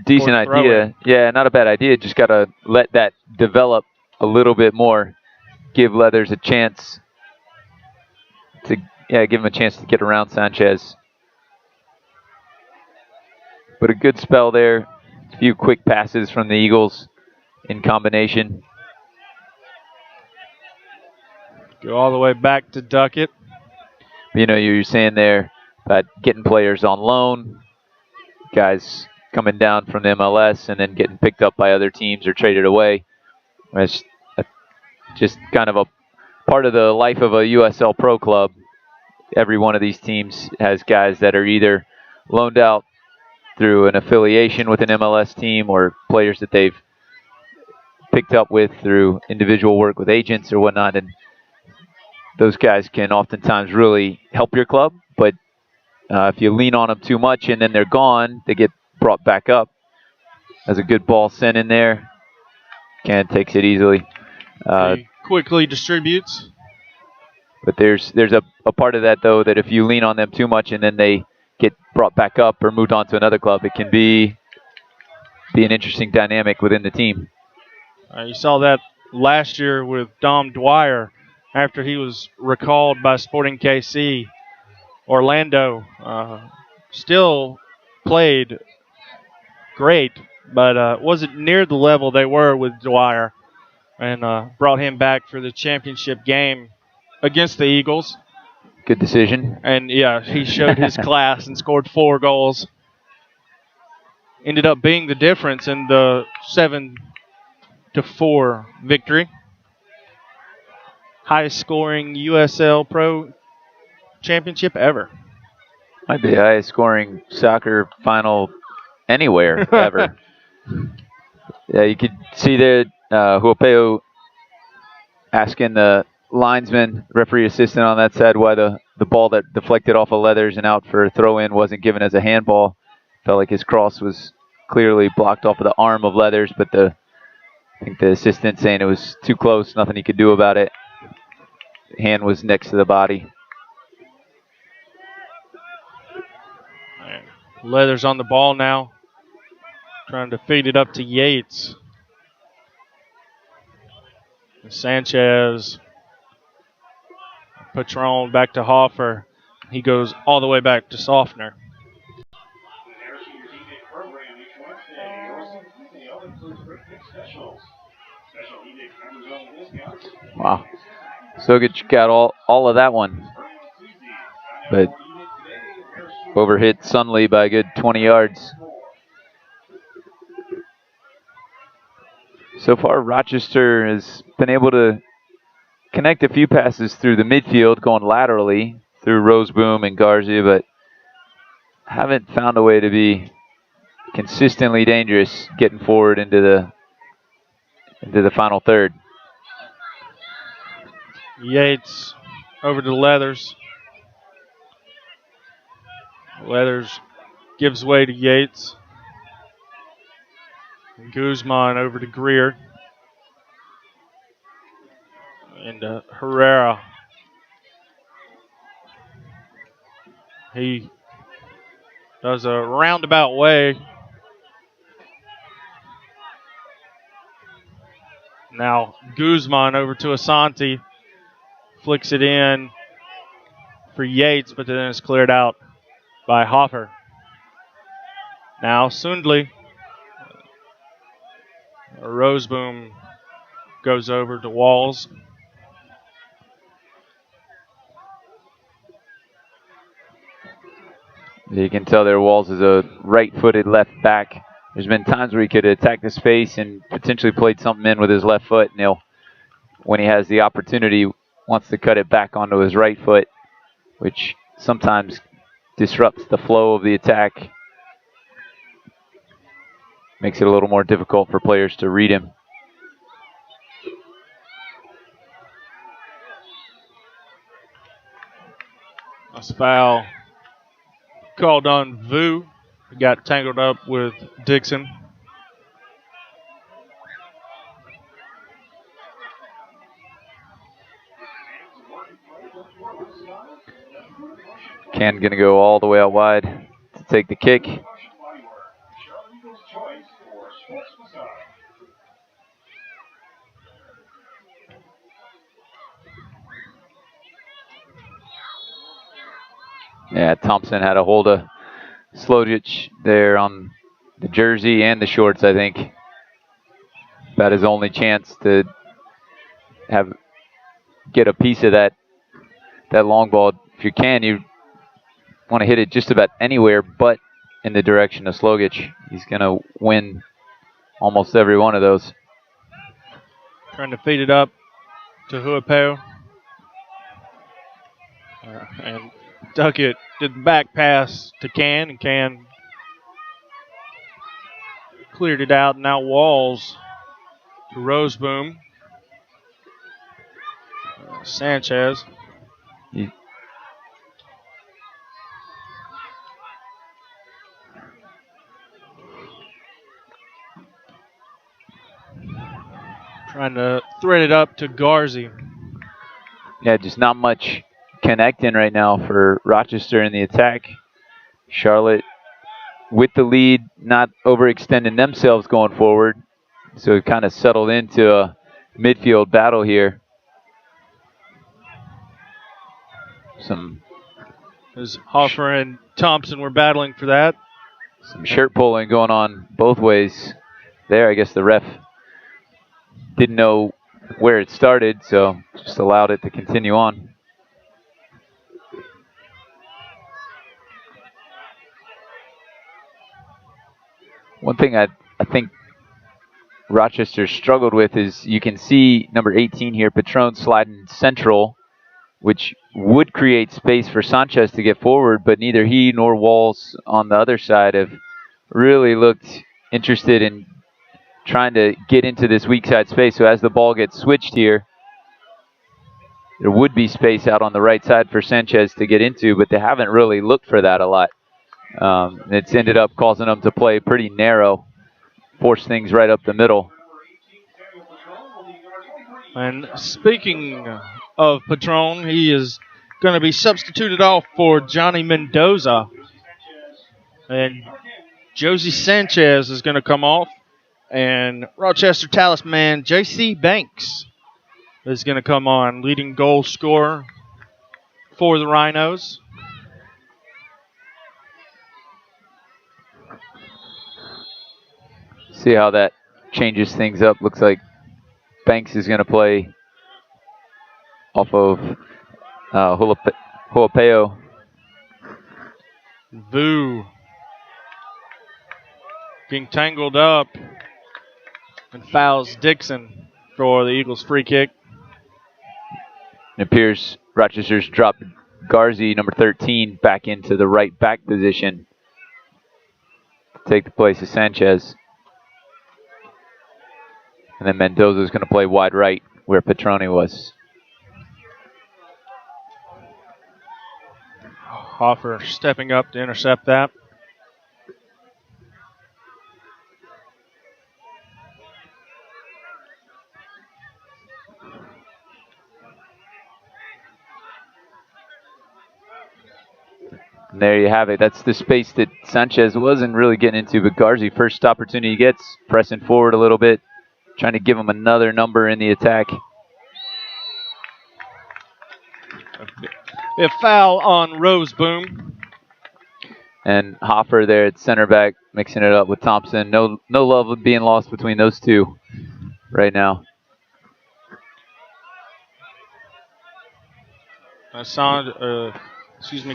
Decent idea. Yeah, not a bad idea. Just got to let that develop a little bit more. Give Leathers a chance to, give him a chance to get around Sanchez. But a good spell there. A few quick passes from the Eagles in combination. Go all the way back to Duckett. You know, you're saying there about getting players on loan, guys coming down from the MLS and then getting picked up by other teams or traded away. It's just kind of a part of the life of a USL Pro club. Every one of these teams has guys that are either loaned out through an affiliation with an MLS team or players that they've picked up with through individual work with agents or whatnot. And those guys can oftentimes really help your club, but if you lean on them too much and then they're gone, they get brought back up. That's a good ball sent in there. Can takes it easily. He quickly distributes. But there's a part of that, though, that if you lean on them too much and then they get brought back up or moved on to another club, it can be an interesting dynamic within the team. You saw that last year with Dom Dwyer after he was recalled by Sporting KC. Orlando still played great, but wasn't near the level they were with Dwyer, and brought him back for the championship game against the Eagles. Good decision. And, yeah, he showed his class and scored 4 goals. Ended up being the difference in the 7-4 victory. Highest scoring USL Pro championship ever. Might be the highest scoring soccer final anywhere ever. Yeah, you could see there Huapeo asking the linesman, referee assistant on that side, why the ball that deflected off of Leathers and out for a throw-in wasn't given as a handball. Felt like his cross was clearly blocked off of the arm of Leathers, but I think the assistant saying it was too close, nothing he could do about it. Hand was next to the body. Leathers on the ball now, trying to feed it up to Yates. And Sanchez, Patron back to Hoffer. He goes all the way back to Softner. Wow. Sogic got all of that one. But overhit Sunley by a good 20 yards. So far, Rochester has been able to connect a few passes through the midfield, going laterally through Roseboom and Garza, but haven't found a way to be consistently dangerous getting forward into the final third. Yates over to Leathers. Leathers gives way to Yates. Guzman over to Greer. And Herrera. He does a roundabout way. Now Guzman over to Asante. Flicks it in for Yates, but then it's cleared out by Hoffer. Now Sundley. Roseboom goes over to Walls. You can tell their Walls is a right-footed left back. There's been times where he could attack the space and potentially played something in with his left foot, and when he has the opportunity, wants to cut it back onto his right foot, which sometimes disrupts the flow of the attack. Makes it a little more difficult for players to read him. That's a foul called on Vu. He got tangled up with Dixon. Ken going to go all the way out wide to take the kick. Yeah, Thompson had a hold of Slojic there on the jersey and the shorts, I think. About his only chance to get a piece of that long ball. If you can, you want to hit it just about anywhere but in the direction of Slojic. He's going to win almost every one of those. Trying to feed it up to Huapeo. And Duckett did the back pass to Can, and Can cleared it out. Now Walls to Roseboom. Sanchez. Trying to thread it up to Garzi. Yeah, just not much connecting right now for Rochester in the attack. Charlotte with the lead, not overextending themselves going forward. So it kind of settled into a midfield battle here. As Hoffer and Thompson were battling for that. Some shirt pulling going on both ways there. I guess the ref didn't know where it started, so just allowed it to continue on. One thing I think Rochester struggled with is you can see number 18 here, Patron, sliding central, which would create space for Sanchez to get forward, but neither he nor Walls on the other side have really looked interested in trying to get into this weak side space. So as the ball gets switched here, there would be space out on the right side for Sanchez to get into, but they haven't really looked for that a lot. It's ended up causing them to play pretty narrow, force things right up the middle. And speaking of Patron, he is going to be substituted off for Johnny Mendoza. And Josie Sanchez is going to come off. And Rochester talisman J.C. Banks is going to come on, leading goal scorer for the Rhinos. See how that changes things up. Looks like Banks is going to play off of Huapeo. Vu being tangled up and fouls Dixon for the Eagles free kick. It appears Rochester's dropped Garzi, number 13, back into the right back position to take the place of Sanchez. And then Mendoza's going to play wide right where Petroni was. Hoffer stepping up to intercept that. And there you have it. That's the space that Sanchez wasn't really getting into, but Garzi, first opportunity he gets, pressing forward a little bit, trying to give him another number in the attack. A foul on Roseboom. And Hoffer there at center back, mixing it up with Thompson. No love being lost between those two right now.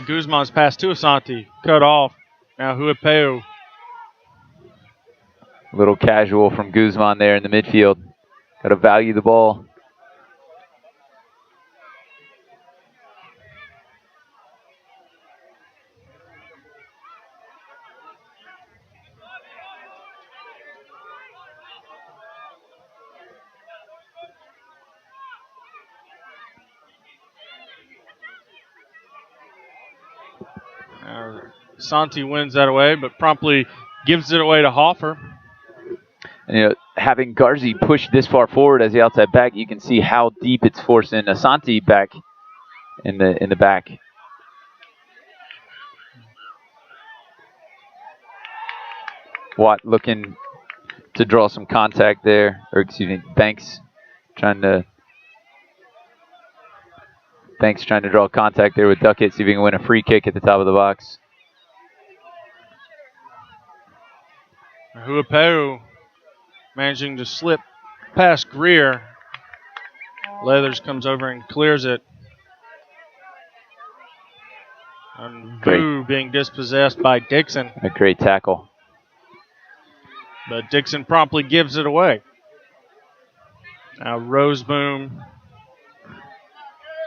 Guzman's pass to Asante. Cut off. Now Huapeu. A little casual from Guzman there in the midfield. Got to value the ball. Santi wins that away, but promptly gives it away to Hoffer. And, having Garzi push this far forward as the outside back, you can see how deep it's forcing Asante back in the back. Watt looking to draw some contact there, or excuse me, Banks trying to draw contact there with Duckett, see if he can win a free kick at the top of the box. Huapeu managing to slip past Greer. Leathers comes over and clears it. And Boo being dispossessed by Dixon. A great tackle. But Dixon promptly gives it away. Now Roseboom.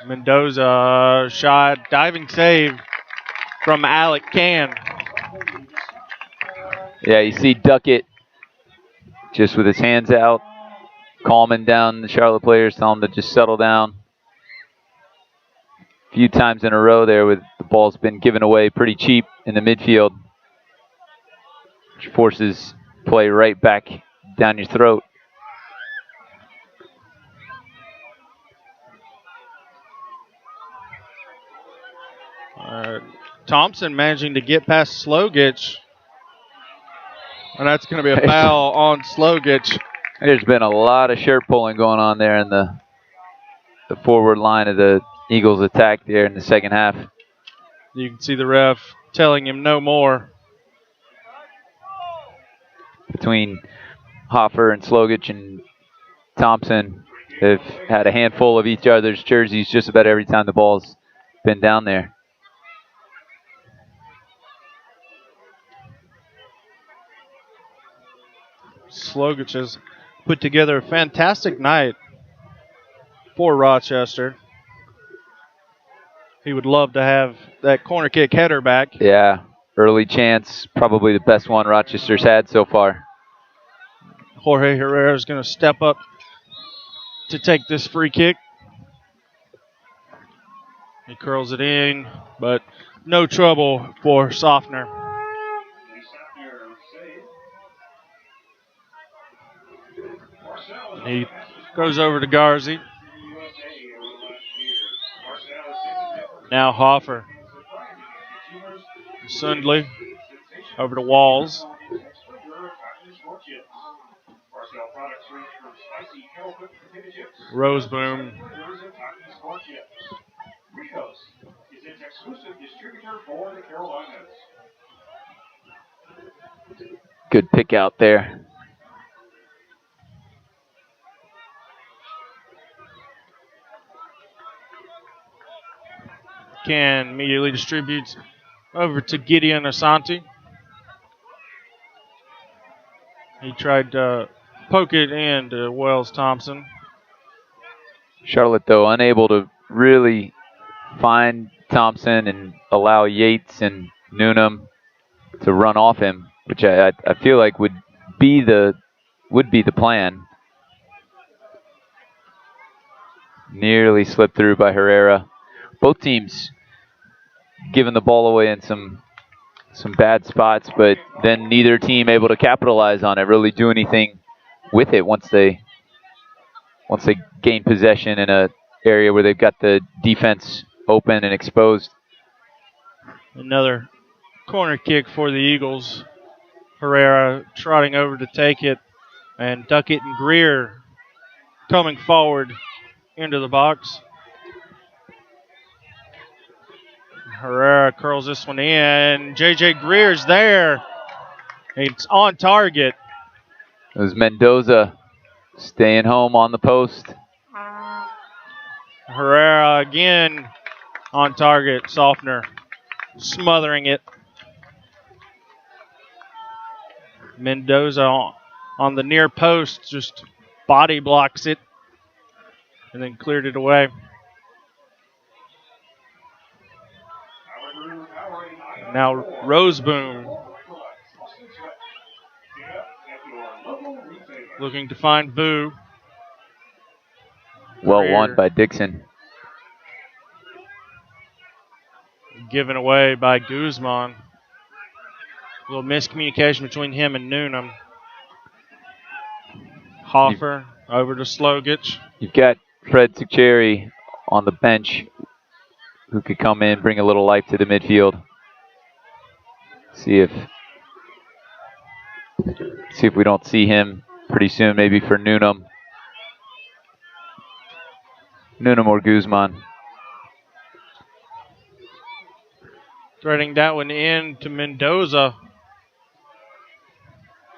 Mendoza shot. Diving save from Alec Can. Yeah, you see Duckett just with his hands out, calming down the Charlotte players, telling them to just settle down. A few times in a row there with the ball's been given away pretty cheap in the midfield, which forces play right back down your throat. Thompson managing to get past Slogich. And that's going to be a foul on Slogich. There's been a lot of shirt pulling going on there in the forward line of the Eagles' attack there in the second half. You can see the ref telling him no more. Between Hoffer and Slogich and Thompson, they've had a handful of each other's jerseys just about every time the ball's been down there. Slogich has put together a fantastic night for Rochester. He would love to have that corner kick header back. Yeah, early chance, probably the best one Rochester's had so far. Jorge Herrera is going to step up to take this free kick. He curls it in, but no trouble for Softner. He goes over to Garzi. Now Hoffer. Sundley over to Walls. Roseboom. Good pick out there. Can immediately distributes over to Gideon Asante. He tried to poke it into Wells Thompson. Charlotte, though, unable to really find Thompson and allow Yates and Noonan to run off him, which I feel like would be the plan. Nearly slipped through by Herrera. Both teams giving the ball away in some bad spots, but then neither team able to capitalize on it, really do anything with it once they gain possession in an area where they've got the defense open and exposed. Another corner kick for the Eagles. Herrera trotting over to take it, and Duckett and Greer coming forward into the box. Herrera curls this one in. J.J. Greer's there. It's on target. It was Mendoza staying home on the post. Herrera again on target. Softener smothering it. Mendoza on the near post just body blocks it and then cleared it away. Now Roseboom looking to find Vu. Well won by Dixon. Given away by Guzman. A little miscommunication between him and Noonan. Hoffer over to Slogich. You've got Fred Tucheri on the bench who could come in, bring a little life to the midfield. See if we don't see him pretty soon, maybe for Noonan or Guzman. Threading that one in to Mendoza.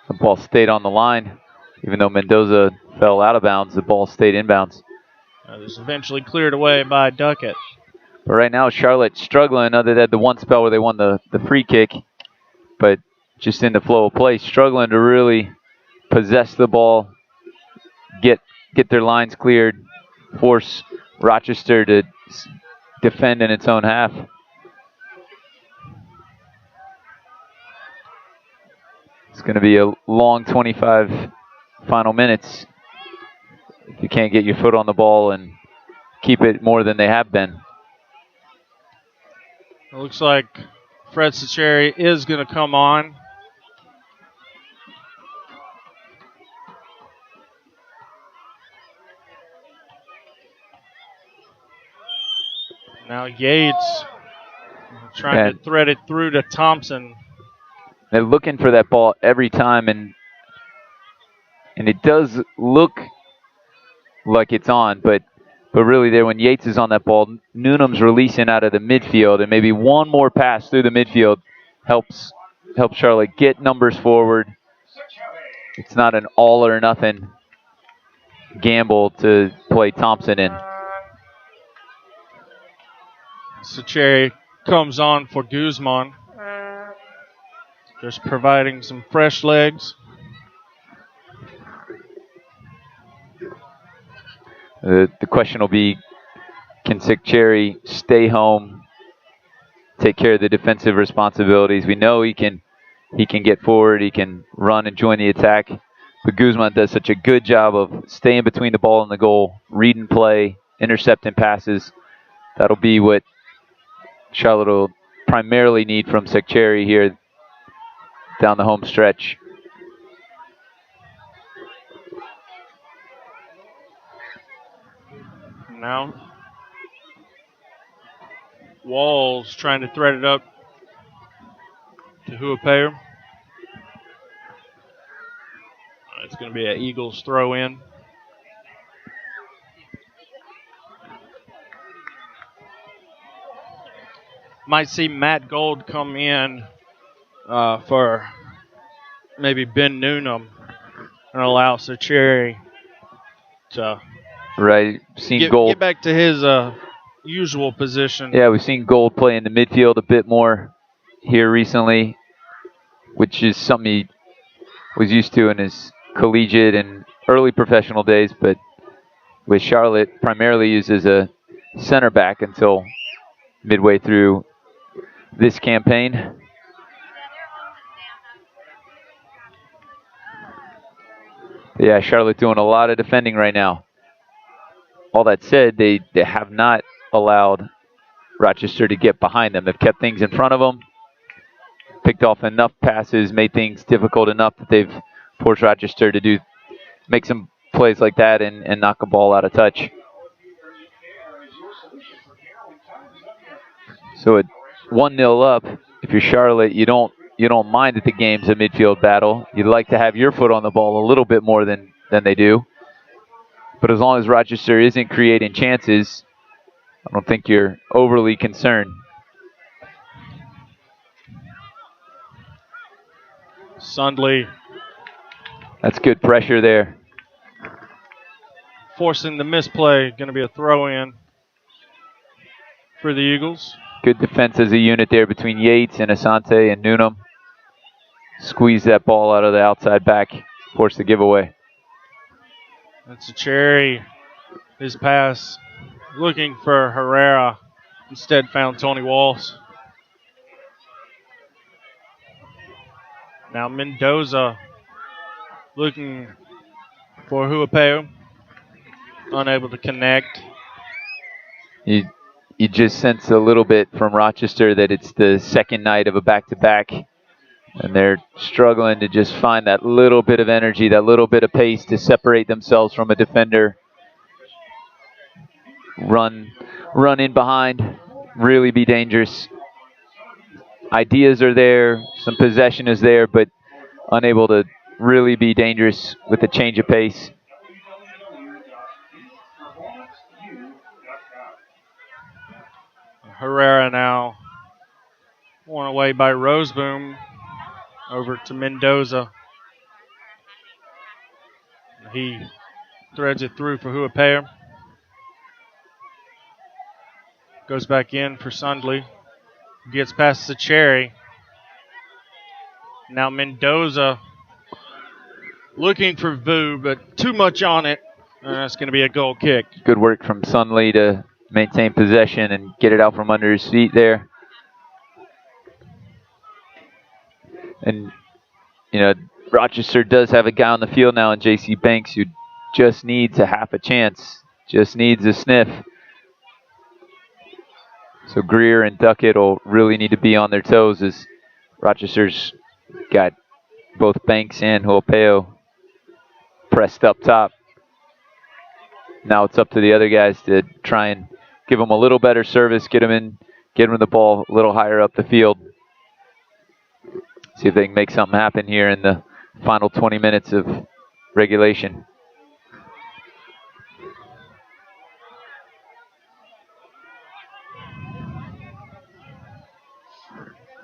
The ball stayed on the line. Even though Mendoza fell out of bounds, the ball stayed inbounds. It was eventually cleared away by Duckett. But right now, Charlotte struggling. Other than the one spell where they won the free kick, but just in the flow of play, struggling to really possess the ball, get their lines cleared, force Rochester to defend in its own half. It's going to be a long 25 final minutes if you can't get your foot on the ball and keep it more than they have been. It looks like Fred Tucheri is going to come on. Now Yates trying to thread it through to Thompson. They're looking for that ball every time, and it does look like it's on, but really there when Yates is on that ball, Noonan's releasing out of the midfield, and maybe one more pass through the midfield helps Charlotte get numbers forward. It's not an all or nothing gamble to play Thompson in. Tucheri comes on for Guzman. Just providing some fresh legs. The question will be, can Tucheri stay home, take care of the defensive responsibilities? We know he can get forward, he can run and join the attack. But Guzman does such a good job of staying between the ball and the goal, reading play, intercepting passes. That'll be what Charlotte will primarily need from Tucheri here down the home stretch. Now Walls trying to thread it up to Huapeir. It's going to be an Eagles throw in. Might see Matt Gold come in for maybe Ben Noonan and allow Tucheri to get back to his usual position. Yeah, we've seen Gold play in the midfield a bit more here recently, which is something he was used to in his collegiate and early professional days, but with Charlotte primarily used as a center back until midway through this campaign. Yeah, Charlotte doing a lot of defending right now. All that said, they have not allowed Rochester to get behind them. They've kept things in front of them, picked off enough passes, made things difficult enough that they've forced Rochester to make some plays like that and knock a ball out of touch. So at 1-0 up, if you're Charlotte, you don't mind that the game's a midfield battle. You'd like to have your foot on the ball a little bit more than they do. But as long as Rochester isn't creating chances, I don't think you're overly concerned. Sundley That's good pressure there. forcing the misplay. Going to be a throw in for the Eagles. Good defense as a unit there between Yates and Asante and Newnham. Squeeze that ball out of the outside back, force the giveaway. That's a Cherry. His pass looking for Herrera. Instead found Tony Walsh. Now Mendoza looking for Huapeo. Unable to connect. You just sense a little bit from Rochester that it's the second night of a back-to-back, and they're struggling to just find that little bit of energy, that little bit of pace to separate themselves from a defender. Run in behind, really be dangerous. Ideas are there, some possession is there, but unable to really be dangerous with the change of pace. Herrera now worn away by Roseboom. Over to Mendoza. He threads it through for Huapeo. Goes back in for Sundley. Gets past the Cherry. Now Mendoza looking for Vu, but too much on it. That's going to be a goal kick. Good work from Sundley to maintain possession and get it out from under his feet there. And, you know, Rochester does have a guy on the field now in J.C. Banks who just needs a half a chance, just needs a sniff. So Greer and Duckett will really need to be on their toes as Rochester's got both Banks and Huapeo pressed up top. Now it's up to the other guys to try and give them a little better service, get them the ball a little higher up the field. See if they can make something happen here in the final 20 minutes of regulation.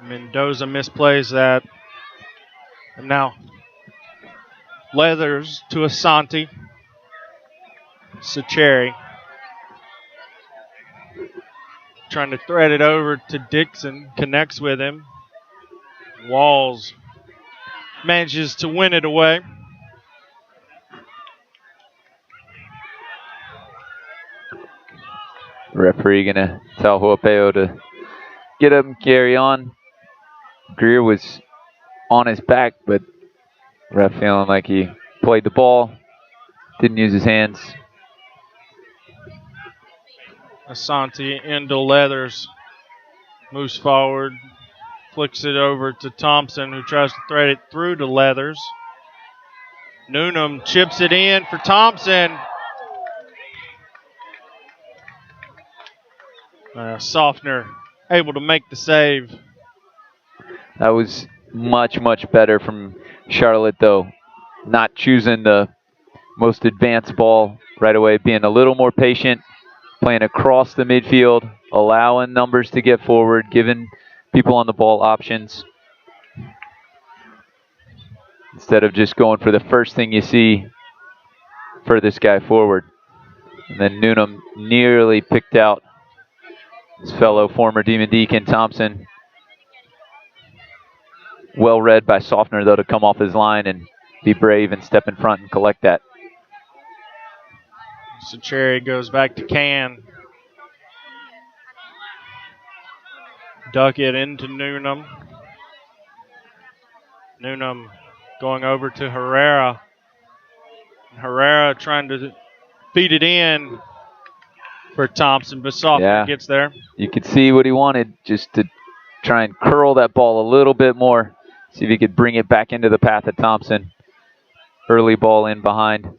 Mendoza misplays that. And now Leathers to Asante. Sacheri trying to thread it over to Dixon. Connects with him. Walls manages to win it away. Referee gonna tell Huapeo to get up and carry on. Greer was on his back, but ref feeling like he played the ball, didn't use his hands. Asante into Leathers. Moves forward. Flicks it over to Thompson, who tries to thread it through to Leathers. Newnham chips it in for Thompson. Sofner able to make the save. That was much, much better from Charlotte, though. Not choosing the most advanced ball right away, being a little more patient, playing across the midfield, allowing numbers to get forward, giving people on the ball options. Instead of just going for the first thing you see for this guy forward. And then Newnham nearly picked out his fellow former Demon Deacon Thompson. Well read by Sofner, though, to come off his line and be brave and step in front and collect that. Sacheri goes back to Can. Duckett into Newnham. Newnham going over to Herrera. Herrera trying to feed it in for Thompson, but Sofner gets there. You could see what he wanted, just to try and curl that ball a little bit more. See if he could bring it back into the path of Thompson. Early ball in behind.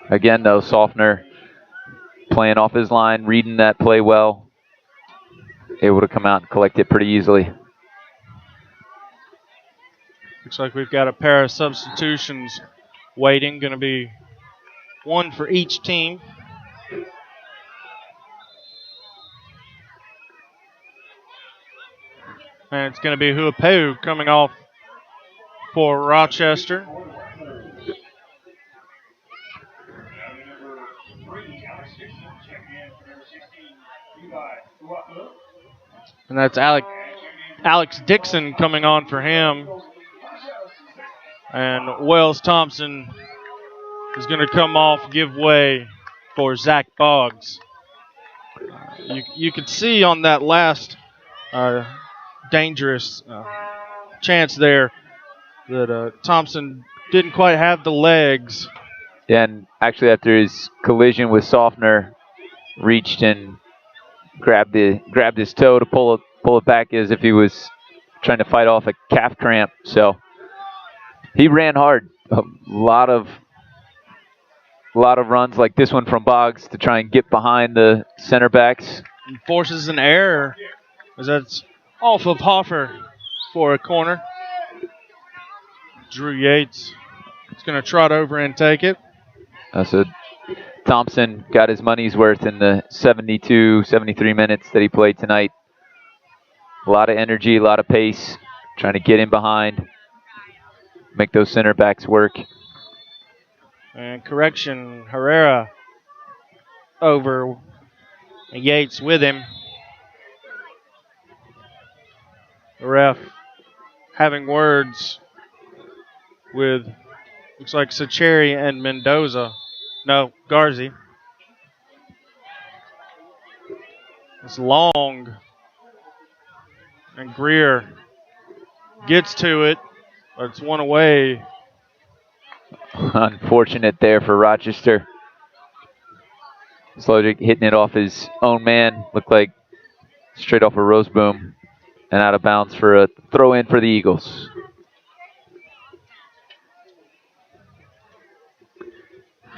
Again, though, Sofner playing off his line, reading that play well. Able to come out and collect it pretty easily. Looks like we've got a pair of substitutions waiting. Going to be one for each team. And it's going to be Huapu coming off for Rochester. And that's Alex Dixon coming on for him. And Wells Thompson is going to come off, give way for Zach Boggs. You could see on that last dangerous chance there that Thompson didn't quite have the legs. Yeah, and actually after his collision with Softner, reached and grabbed his toe to pull it back as if he was trying to fight off a calf cramp. So he ran hard. A lot of runs like this one from Boggs to try and get behind the center backs. And forces an error as that's off of Hoffer for a corner. Drew Yates is going to trot over and take it. So Thompson got his money's worth in the 72, 73 minutes that he played tonight. A lot of energy, a lot of pace, trying to get in behind, make those center backs work. And correction, Herrera over Yates with him. The ref having words with, looks like Sacheri and Mendoza. No, Garzi. It's long. And Greer gets to it, but it's one away. Unfortunate there for Rochester. Slojic hitting it off his own man. Looked like straight off a rose boom and out of bounds for a throw in for the Eagles.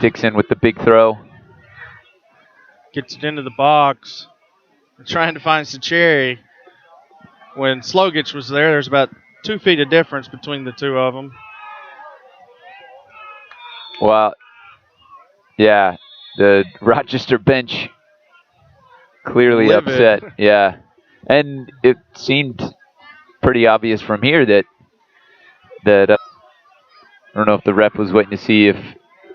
Dixon with the big throw. Gets it into the box. Trying to find Sacheri. When Slogich was there, there's about 2 feet of difference between the two of them. Well, yeah, the Rochester bench clearly upset. Yeah, and it seemed pretty obvious from here that I don't know if the ref was waiting to see if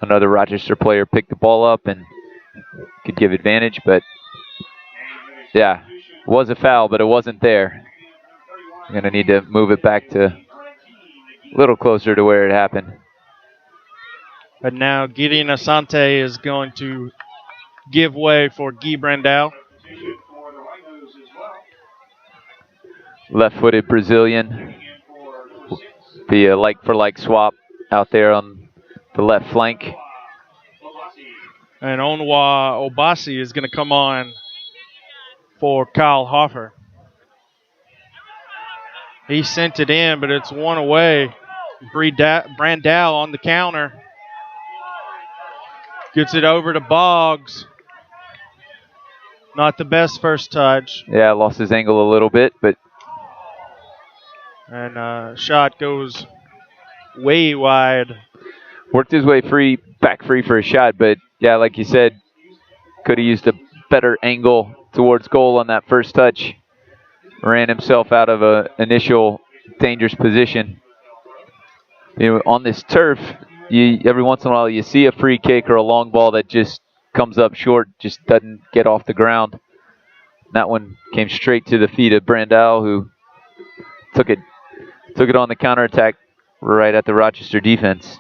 another Rochester player picked the ball up and could give advantage, but yeah, it was a foul, but it wasn't there. I'm going to need to move it back to a little closer to where it happened. But now Gideon Asante is going to give way for Guy Brandau. Left-footed Brazilian. Be a like-for-like swap out there on the left flank. And Onwa Obasi is going to come on for Kyle Hoffer. He sent it in, but it's one away. Brandau on the counter. Gets it over to Boggs. Not the best first touch. Yeah, lost his angle a little bit, but. And shot goes way wide. Worked his way back free for a shot, but yeah, like you said, could have used a better angle towards goal on that first touch. Ran himself out of an initial dangerous position. You know, on this turf, every once in a while you see a free kick or a long ball that just comes up short, just doesn't get off the ground. That one came straight to the feet of Brandau, who took it on the counterattack right at the Rochester defense.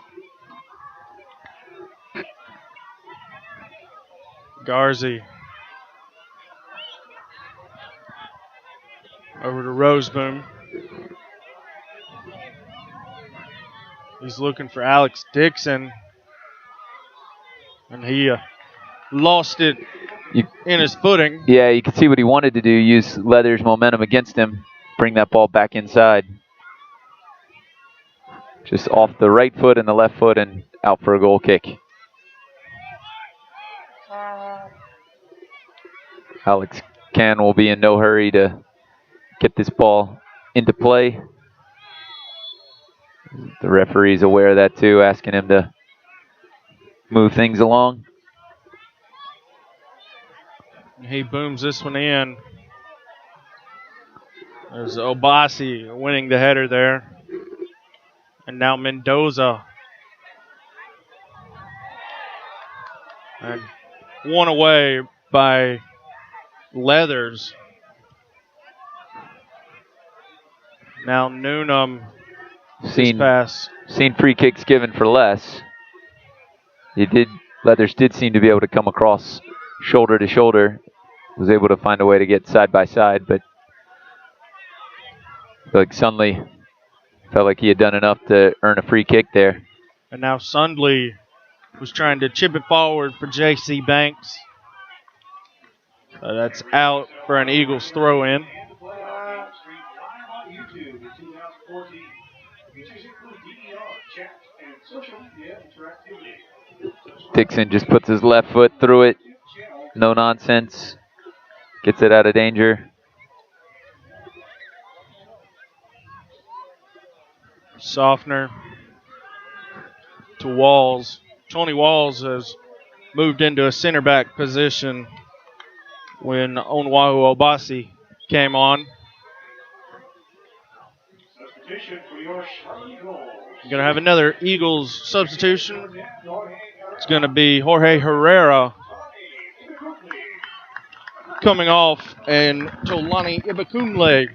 Garzi over to Roseboom. He's looking for Alex Dixon. And he lost it in his footing. Yeah, you can see what he wanted to do, use Leather's momentum against him, bring that ball back inside. Just off the right foot and the left foot and out for a goal kick. Alex Can will be in no hurry to get this ball into play. The referee's aware of that too, asking him to move things along. He booms this one in. There's Obasi winning the header there. And now Mendoza. And one away by Leathers. Now Noonan. Seen Pass. free kicks given for less. Leathers did seem to be able to come across shoulder to shoulder. Was able to find a way to get side by side, but I feel like Sunley felt like he had done enough to earn a free kick there. And now Sundley was trying to chip it forward for J.C. Banks. That's out for an Eagles throw-in. Dixon just puts his left foot through it. No nonsense. Gets it out of danger. Softner to Walls. Tony Walls has moved into a center back position when Onwahu Obasi came on. You're going to have another Eagles substitution. It's going to be Jorge Herrera coming off, and Tolani Ibakunle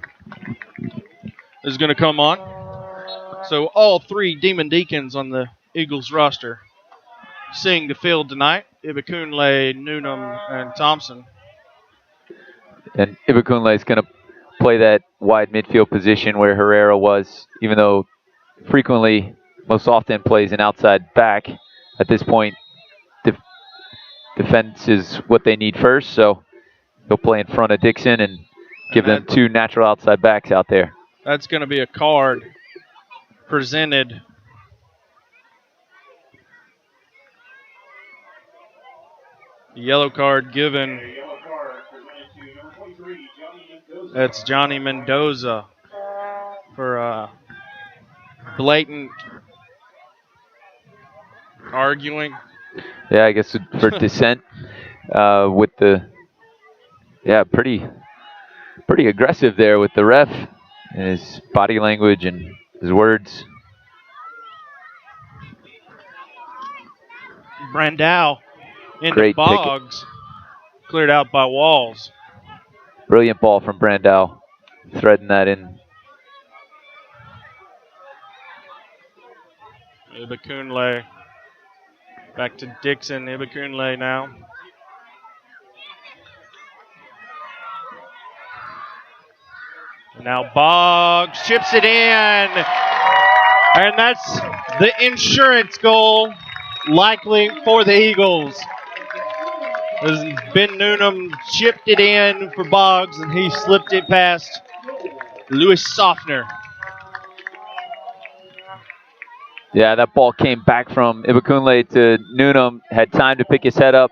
is going to come on. So all three Demon Deacons on the Eagles roster seeing the field tonight. Ibakunle, Noonan, and Thompson. And Ibakunle is going to play that wide midfield position where Herrera was, even though frequently, most often plays an outside back. At this point, defense is what they need first, so he'll play in front of Dixon and give them two natural outside backs out there. That's going to be a card presented. The yellow card given. That's Johnny Mendoza for blatant arguing. Yeah, I guess for dissent with the, pretty aggressive there with the ref and his body language and his words. Brandau into Great Boggs, cleared out by Walls. Brilliant ball from Brandau, threading that in. Ibakunle back to Dixon. Ibakunle now. And now Boggs chips it in. And that's the insurance goal, likely for the Eagles. As Ben Noonan chipped it in for Boggs, and he slipped it past Louis Softner. Yeah, that ball came back from Ibakunle to Noonan, had time to pick his head up.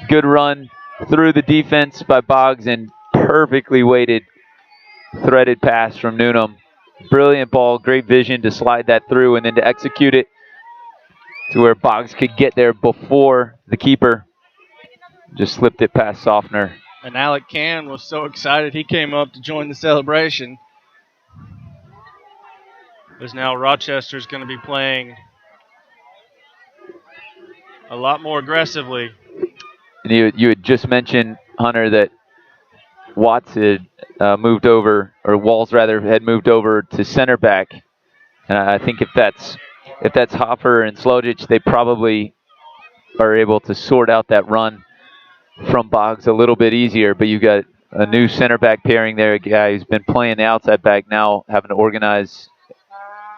Good run through the defense by Boggs and perfectly weighted, threaded pass from Noonan. Brilliant ball, great vision to slide that through and then to execute it to where Boggs could get there before the keeper. Just slipped it past Softner. And Alec Can was so excited he came up to join the celebration. As now Rochester's going to be playing a lot more aggressively. And you had just mentioned, Hunter, that Watts had moved over, or Walls rather, had moved over to center back. And I think if that's Hoffer and Slojic, they probably are able to sort out that run from Boggs a little bit easier. But you got a new center back pairing there, a guy who's been playing the outside back now, having to organize,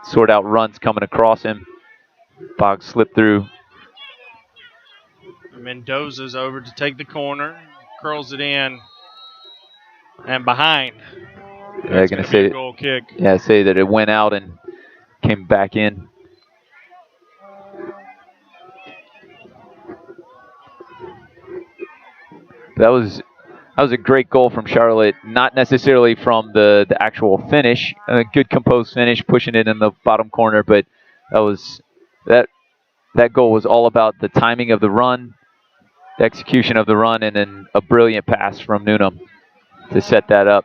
sort out runs coming across him. Boggs slipped through. Mendoza's over to take the corner, curls it in, and behind. Yeah, gonna say a goal kick. Yeah, say that it went out and came back in. That was a great goal from Charlotte. Not necessarily from the actual finish, a good composed finish, pushing it in the bottom corner, but that goal was all about the timing of the run, the execution of the run, and then a brilliant pass from Noonan to set that up.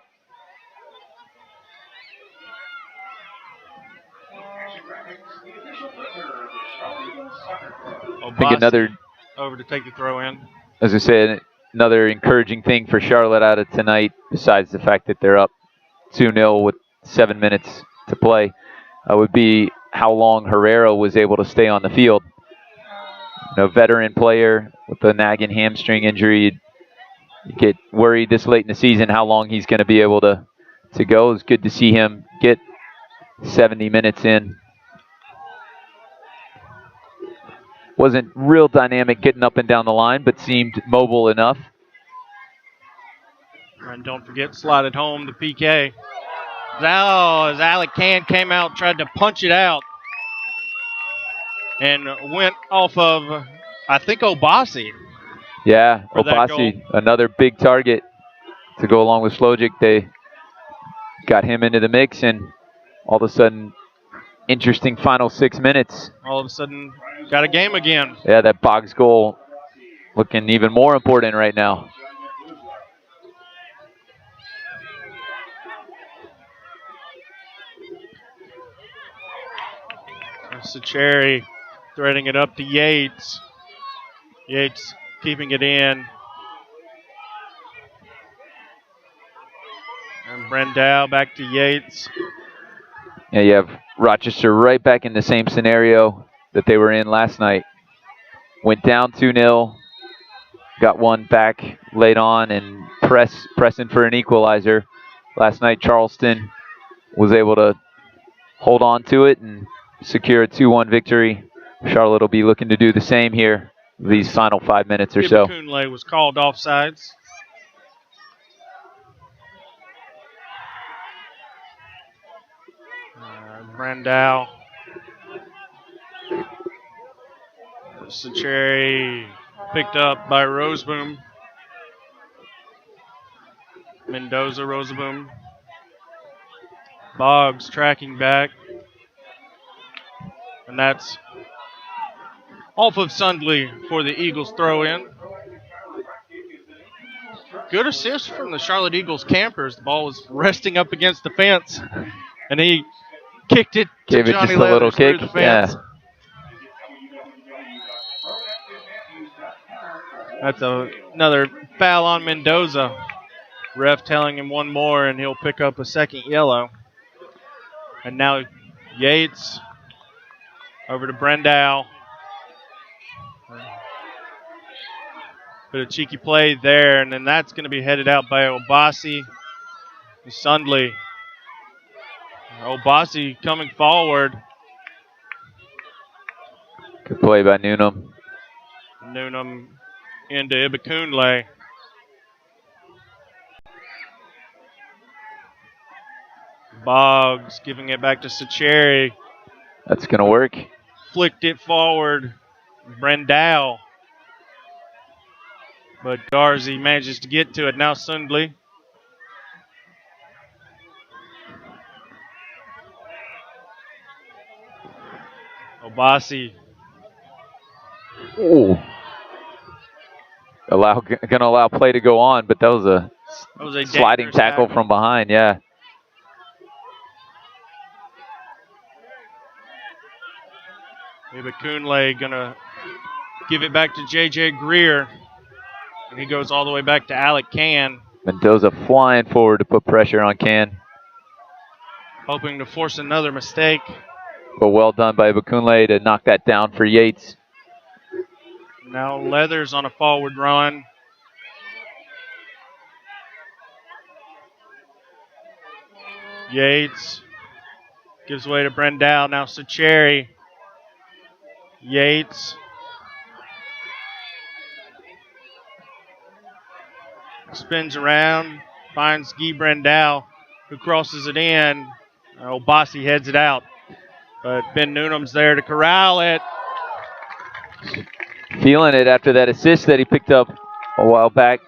think another, over to take the throw in. as I said, another encouraging thing for Charlotte out of tonight, besides the fact that they're up 2-0 with 7 minutes to play, would be how long Herrera was able to stay on the field. Veteran player with a nagging hamstring injury. You get worried this late in the season how long he's going to be able to go. It's good to see him get 70 minutes in. Wasn't real dynamic getting up and down the line, but seemed mobile enough. And don't forget, slided home the PK. As Alec Can came out, tried to punch it out, and went off of, I think, Obasi. Yeah, Obasi, another big target to go along with Slojic. They got him into the mix, and all of a sudden, interesting final 6 minutes. All of a sudden, got a game again. Yeah, that Boggs goal looking even more important right now. Sacheri threading it up to Yates. Yates keeping it in. And Brendel back to Yates. Yeah, you have Rochester right back in the same scenario that they were in last night. Went down 2-0, got one back late on, and pressing for an equalizer. Last night, Charleston was able to hold on to it and secure a 2-1 victory. Charlotte will be looking to do the same here these final 5 minutes or so. Kunle was called offsides. Brandau. Sacheri picked up by Roseboom. Mendoza, Roseboom. Boggs tracking back. And that's off of Sundley for the Eagles throw in. Good assist from the Charlotte Eagles campers. The ball was resting up against the fence, and he kicked it to Gave it Johnny just a little kick. the fence. Yeah. That's another foul on Mendoza. Ref telling him one more, and he'll pick up a second yellow. And now Yates over to Brendau. Bit of cheeky play there, and then that's going to be headed out by Obasi and Sundley. Obasi coming forward. Good play by Newnham. Newnham into Ibekunle. Boggs giving it back to Sacheri. That's going to work. Flicked it forward. Brendau. But Garzi manages to get to it. Now Sundley. Obasi. Ooh. Gonna allow play to go on, but that was a sliding tackle from behind, yeah. Ibekunle gonna give it back to J.J. Greer. And he goes all the way back to Alec Can. Mendoza flying forward to put pressure on Can. Hoping to force another mistake. But well done by Ibekunle to knock that down for Yates. Now Leathers on a forward run. Yates gives way to Brendel. Now Sacheri. Yates. Spins around. Finds Guy Brendel, who crosses it in. Obasi heads it out. But Ben Newnham's there to corral it. Feeling it after that assist that he picked up a while back.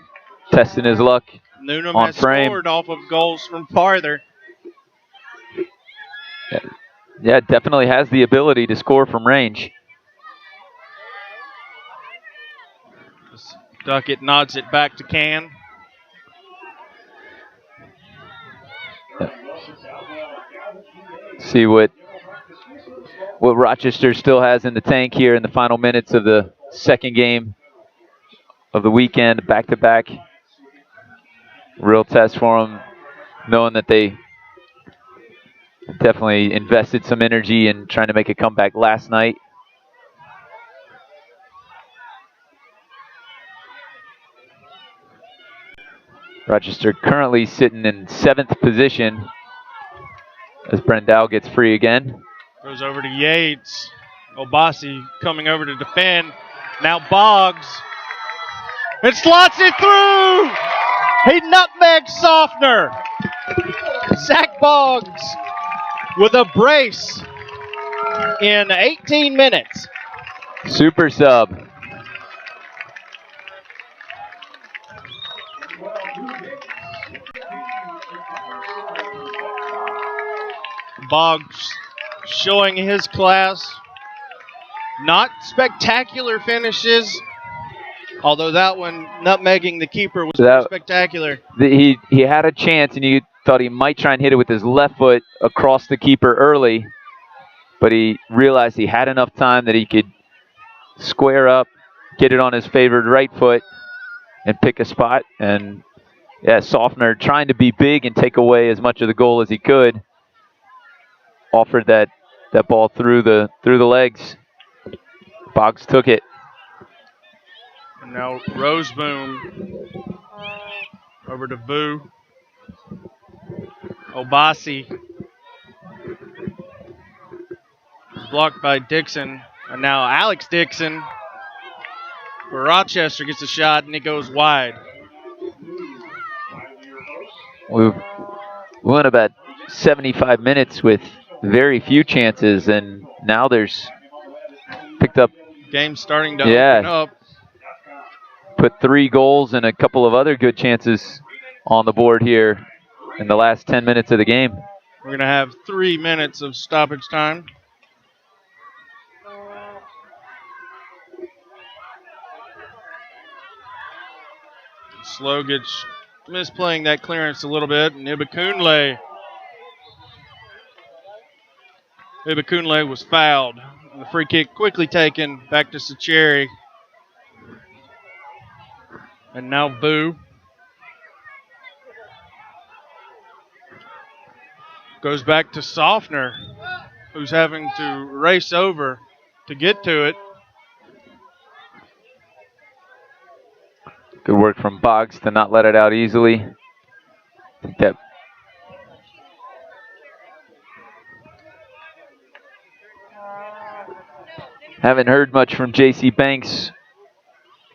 Testing his luck. Newnham on has frame. scored off of goals from farther. Yeah, definitely has the ability to score from range. Duckett nods it back to Can. See what Rochester still has in the tank here in the final minutes of the second game of the weekend, back-to-back. Real test for them, knowing that they definitely invested some energy in trying to make a comeback last night. Rochester currently sitting in 7th position as Brendel gets free again. Goes over to Yates. Obasi coming over to defend. Now Boggs. It slots it through. He nutmegs Softner. Zach Boggs with a brace in 18 minutes. Super sub. Boggs showing his class. Not spectacular finishes, although that one, nutmegging the keeper, was pretty spectacular. He had a chance, and you thought he might try and hit it with his left foot across the keeper early, but he realized he had enough time that he could square up, get it on his favored right foot, and pick a spot. And yeah, Softner trying to be big and take away as much of the goal as he could. Offered that ball through the legs. Boggs took it. And now Roseboom over to Boo. Obasi blocked by Dixon. And now Alex Dixon for Rochester gets a shot, and it goes wide. We went about 75 minutes with very few chances, and now there's picked up. Game starting to open up. Put 3 goals and a couple of other good chances on the board here in the last 10 minutes of the game. We're going to have 3 minutes of stoppage time. Slow gets misplaying that clearance a little bit, and Ibakunle was fouled. The free kick quickly taken back to Sacheri. And now Boo goes back to Softner, who's having to race over to get to it. Good work from Boggs to not let it out easily. I think that haven't heard much from J.C. Banks.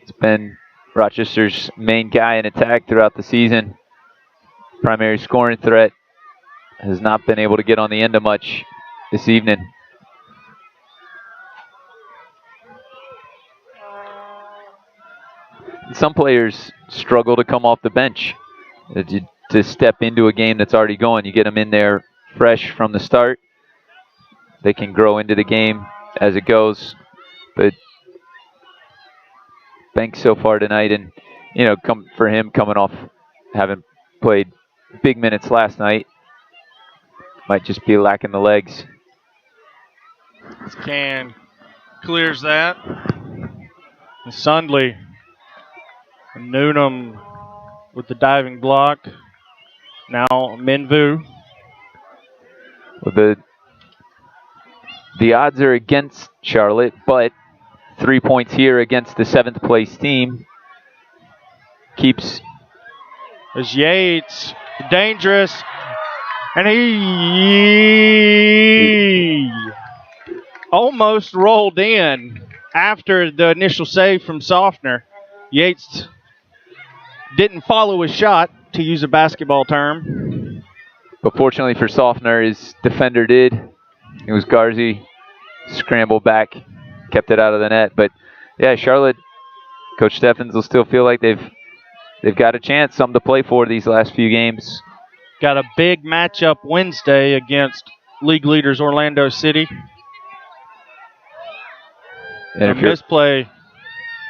It's been Rochester's main guy in attack throughout the season. Primary scoring threat. Has not been able to get on the end of much this evening. Some players struggle to come off the bench, to step into a game that's already going. You get them in there fresh from the start. They can grow into the game as it goes. But Banks so far tonight, and for him coming off having played big minutes last night, might just be lacking the legs. Can clears that. And Sundley. And Noonan with the diving block. Now Minvu. Well, the odds are against Charlotte, but 3 points here against the 7th place team keeps. As Yates, dangerous, and he almost rolled in after the initial save from Softner. Yates didn't follow his shot, to use a basketball term. But fortunately for Softner, his defender did. It was Garzi, scrambled back, kept it out of the net. But yeah, Charlotte, Coach Steffens will still feel like they've got a chance, something to play for these last few games. Got a big matchup Wednesday against league leaders Orlando City. And a misplay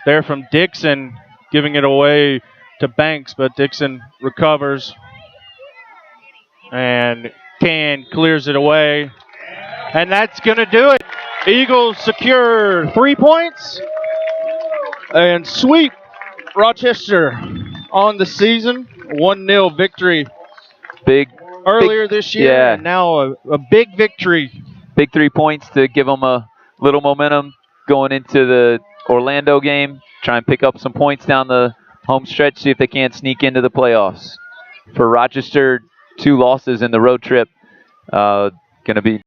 there from Dixon, giving it away to Banks, but Dixon recovers. And Can clears it away. And that's going to do it. Eagles secure 3 points. And sweep Rochester on the season. 1-0 victory earlier this year, yeah. and now a big victory. Big 3 points to give them a little momentum going into the Orlando game. Try and pick up some points down the home stretch, see if they can't sneak into the playoffs. For Rochester, 2 losses in the road trip. Going to be